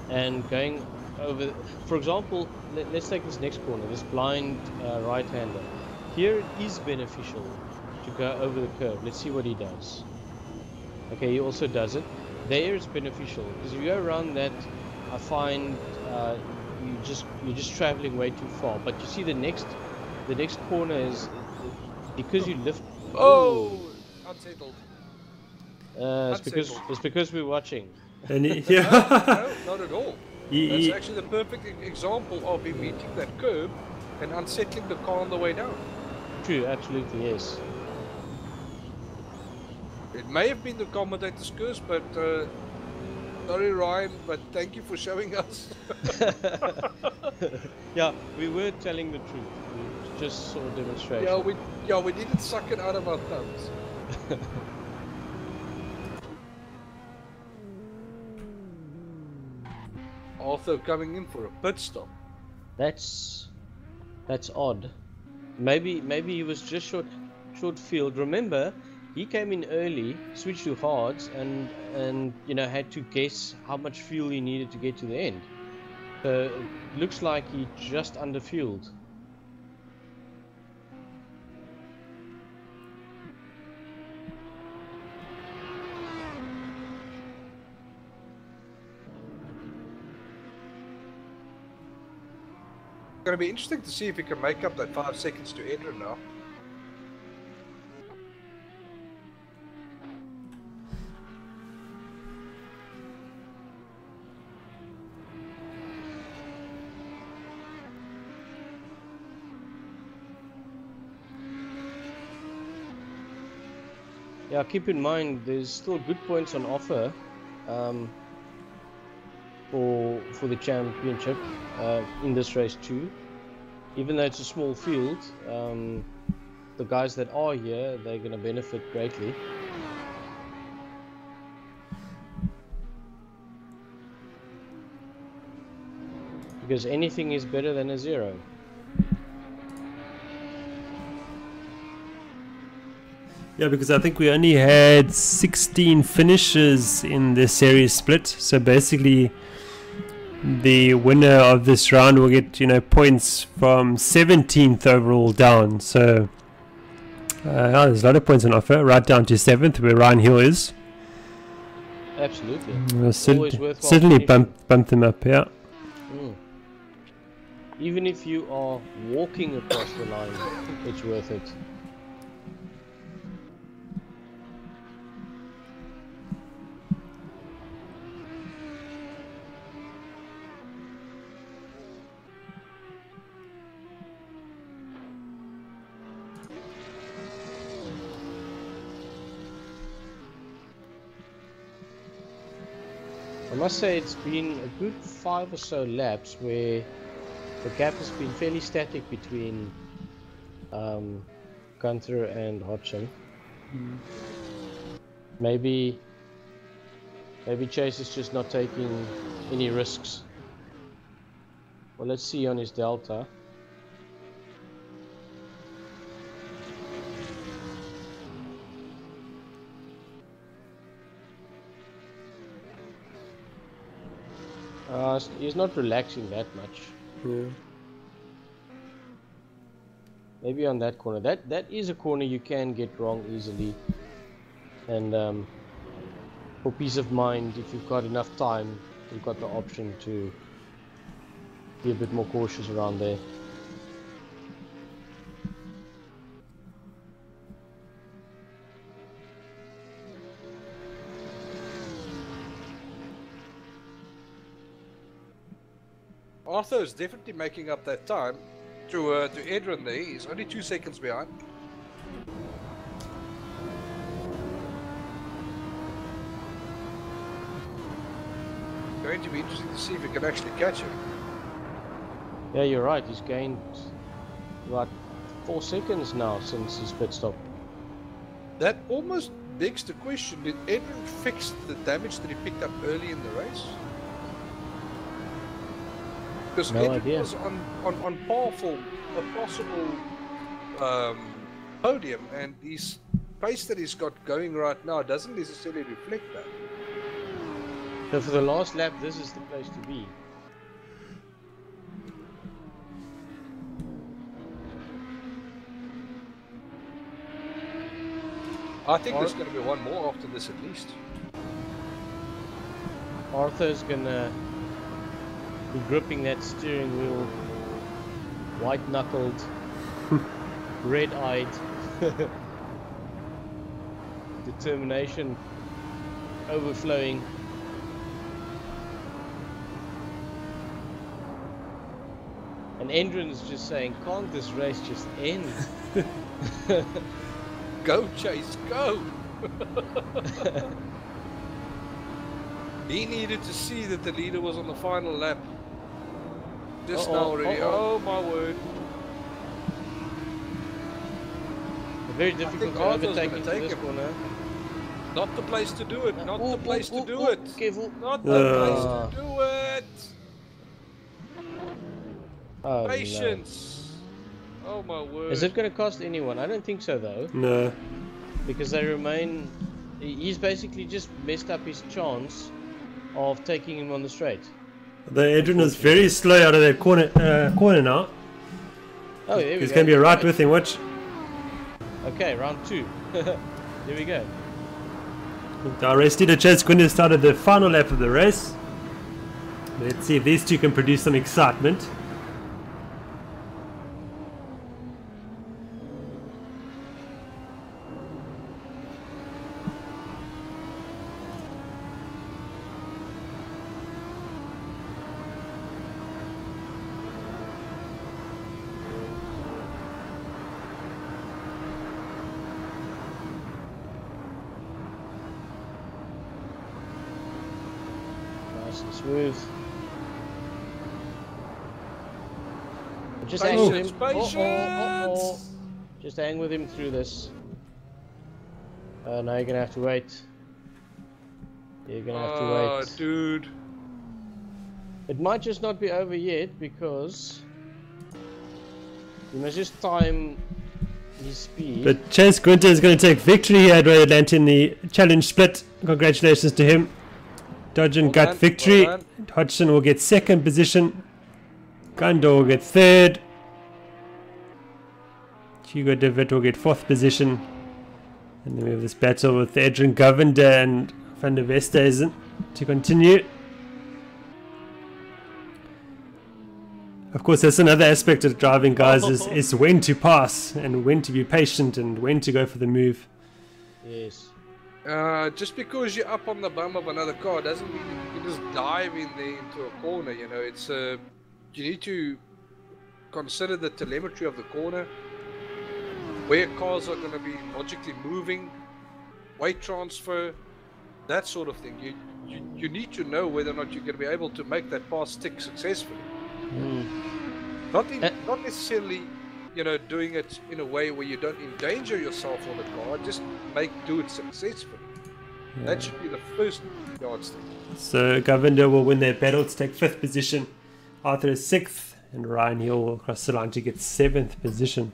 And going over, for example, let's take this next corner, this blind right-hander. Here it is beneficial to go over the curve. Let's see what he does. Okay, he also does it. There it's beneficial because if you go around that, I find you're just traveling way too far. But you see the next corner is because you lift. Oh, unsettled. It's because we're watching. And No, not at all. That's actually the perfect example of him meeting that curb and unsettling the car on the way down. True, absolutely, yes. It may have been the commentator's curse, but sorry Ryan, but thank you for showing us. Yeah, we were telling the truth. We just saw a demonstration. We didn't suck it out of our thumbs. Also coming in for a pit stop. That's odd. Maybe he was just short field. Remember, he came in early, switched to hards, and you know, had to guess how much fuel he needed to get to the end. So it looks like he just underfueled. It's going to be interesting to see if he can make up that 5 seconds to Edrin now. Yeah, keep in mind there's still good points on offer for the championship in this race too. Even though it's a small field, the guys that are here, they're going to benefit greatly. Because anything is better than a 0. Yeah, because I think we only had 16 finishes in the series split. So basically, the winner of this round will get, points from 17th overall down. So there's a lot of points on offer, right down to 7th, where Ryan Hill is. Absolutely. Certainly bump them up, yeah. Even if you are walking across the line, it's worth it. I must say it's been a good 5 or so laps where the gap has been fairly static between Gunther and Hodgson. Maybe Chase is just not taking any risks. Well, let's see on his delta. He's not relaxing that much. Yeah. Maybe on that corner. That is a corner you can get wrong easily. And for peace of mind, if you've got enough time, you've got the option to be a bit more cautious around there. Arthur is definitely making up that time to Adrian there. He's only 2 seconds behind. Going to be interesting to see if he can actually catch him. Yeah, you're right. He's gained about 4 seconds now since his pit stop. That almost begs the question: did Adrian fix the damage that he picked up early in the race? Because No Adrian idea. was on par for a possible podium, and his pace that he's got going right now doesn't necessarily reflect that. So for the last lap, this is the place to be. I think there's going to be one more after this at least. Arthur's gonna be gripping that steering wheel, white-knuckled, red-eyed, determination overflowing. And Endron's just saying, can't this race just end? Go, Chase, go! He needed to see that the leader was on the final lap. Just now already. Oh my word. Very difficult to overtake into this corner. Not the place to do it. Not the place to do it. Careful. Not the place to do it. Oh, Patience. No. Oh my word. Is it going to cost anyone? I don't think so though. No. Because they remain. He's basically just messed up his chance of taking him on the straight. The Adrian is very slow out of that corner now. Oh, there we go. He's going to be right with him. Watch. Okay, round 2. There we go. Our race leader Chase Gunther started the final lap of the race. Let's see if these two can produce some excitement. Nice and smooth. Just Patience, hang with him. patience. Just hang with him through this. Now you're gonna have to wait. You're gonna have to Oh, wait. dude. It might just not be over yet because you must just time his speed. But Chase Gunther is going to take victory here at Road Atlanta in the challenge split. Congratulations to him. Dodge and Well Gut done, victory. well Hodgson will get second position. Gundor will get third. Hugo de Wit will get fourth position. And then we have this battle with Adrian Govender and Van der Westhuizen to continue. Of course, that's another aspect of driving, guys, is when to pass and when to be patient and when to go for the move. Yes. Just because you're up on the bum of another car doesn't mean you can just dive in there into a corner. You know, it's you need to consider the telemetry of the corner, where cars are going to be logically moving, weight transfer, that sort of thing. You need to know whether or not you're going to be able to make that pass stick successfully. Not necessarily, you know, doing it in a way where you don't endanger yourself or the car. Just do it successfully. Yeah. That should be the first yardstick. So Govender will win their battle to take 5th position. Arthur is 6th, and Ryan Hill will cross the line to get 7th position.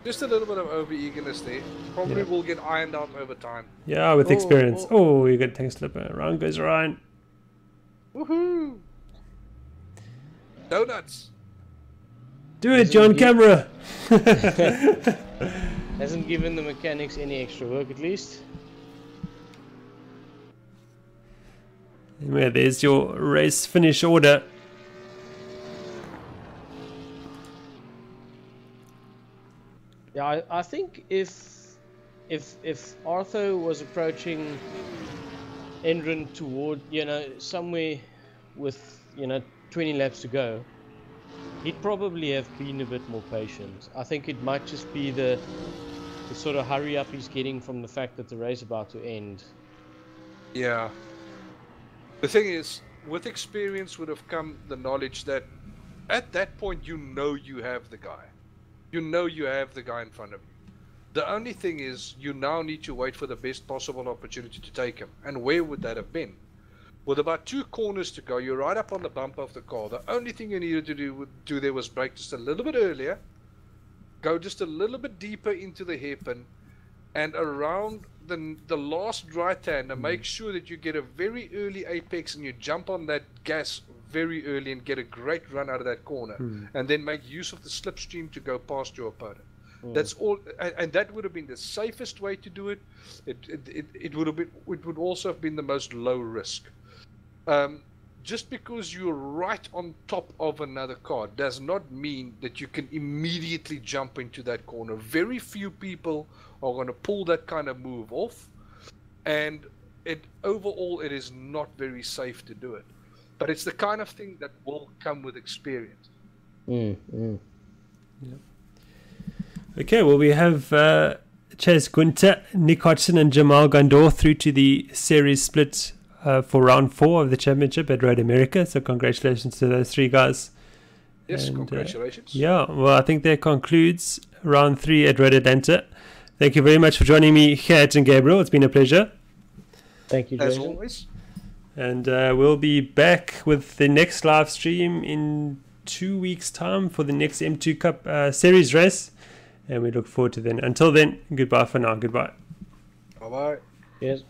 Just a little bit of over-eagerness there. Probably will get ironed out over time. Yeah, with experience. Oh, you got a tank slipper. Around goes Ryan. Woohoo! Donuts! Do it, John Camera! Hasn't given the mechanics any extra work, at least. Anyway, there's your race finish order. Yeah, I think if Arthur was approaching Endron toward, you know, somewhere with, you know, 20 laps to go, he'd probably have been a bit more patient. I think it might just be the sort of hurry up he's getting from the fact that the race is about to end. Yeah. The thing is, with experience would have come the knowledge that at that point you know you have the guy. You know you have the guy in front of you. The only thing is, you now need to wait for the best possible opportunity to take him. And where would that have been? With about 2 corners to go, you're right up on the bump of the car. The only thing you needed to do there was brake just a little bit earlier, go just a little bit deeper into the hairpin, and around the last right hand, and make sure that you get a very early apex and you jump on that gas very early and get a great run out of that corner, and then make use of the slipstream to go past your opponent. That's all, and that would have been the safest way to do it. It would also have been the most low risk. Just because you're right on top of another car does not mean that you can immediately jump into that corner. Very few people are going to pull that kind of move off, and overall it is not very safe to do it. But it's the kind of thing that will come with experience. Yeah. Okay, well, we have Chase Gunter, Nick Hodgson and Jamal Gundor through to the series split for round 4 of the championship at Road America. So congratulations to those 3 guys. Yes, and, congratulations. Yeah, well, I think that concludes round 3 at Road Atlanta. Thank you very much for joining me, Gert and Gabriel. It's been a pleasure. Thank you, Jason. As always. And we'll be back with the next live stream in 2 weeks' time for the next M2 Cup series race. And we look forward to then. Until then, goodbye for now. Goodbye. Bye-bye. Yes.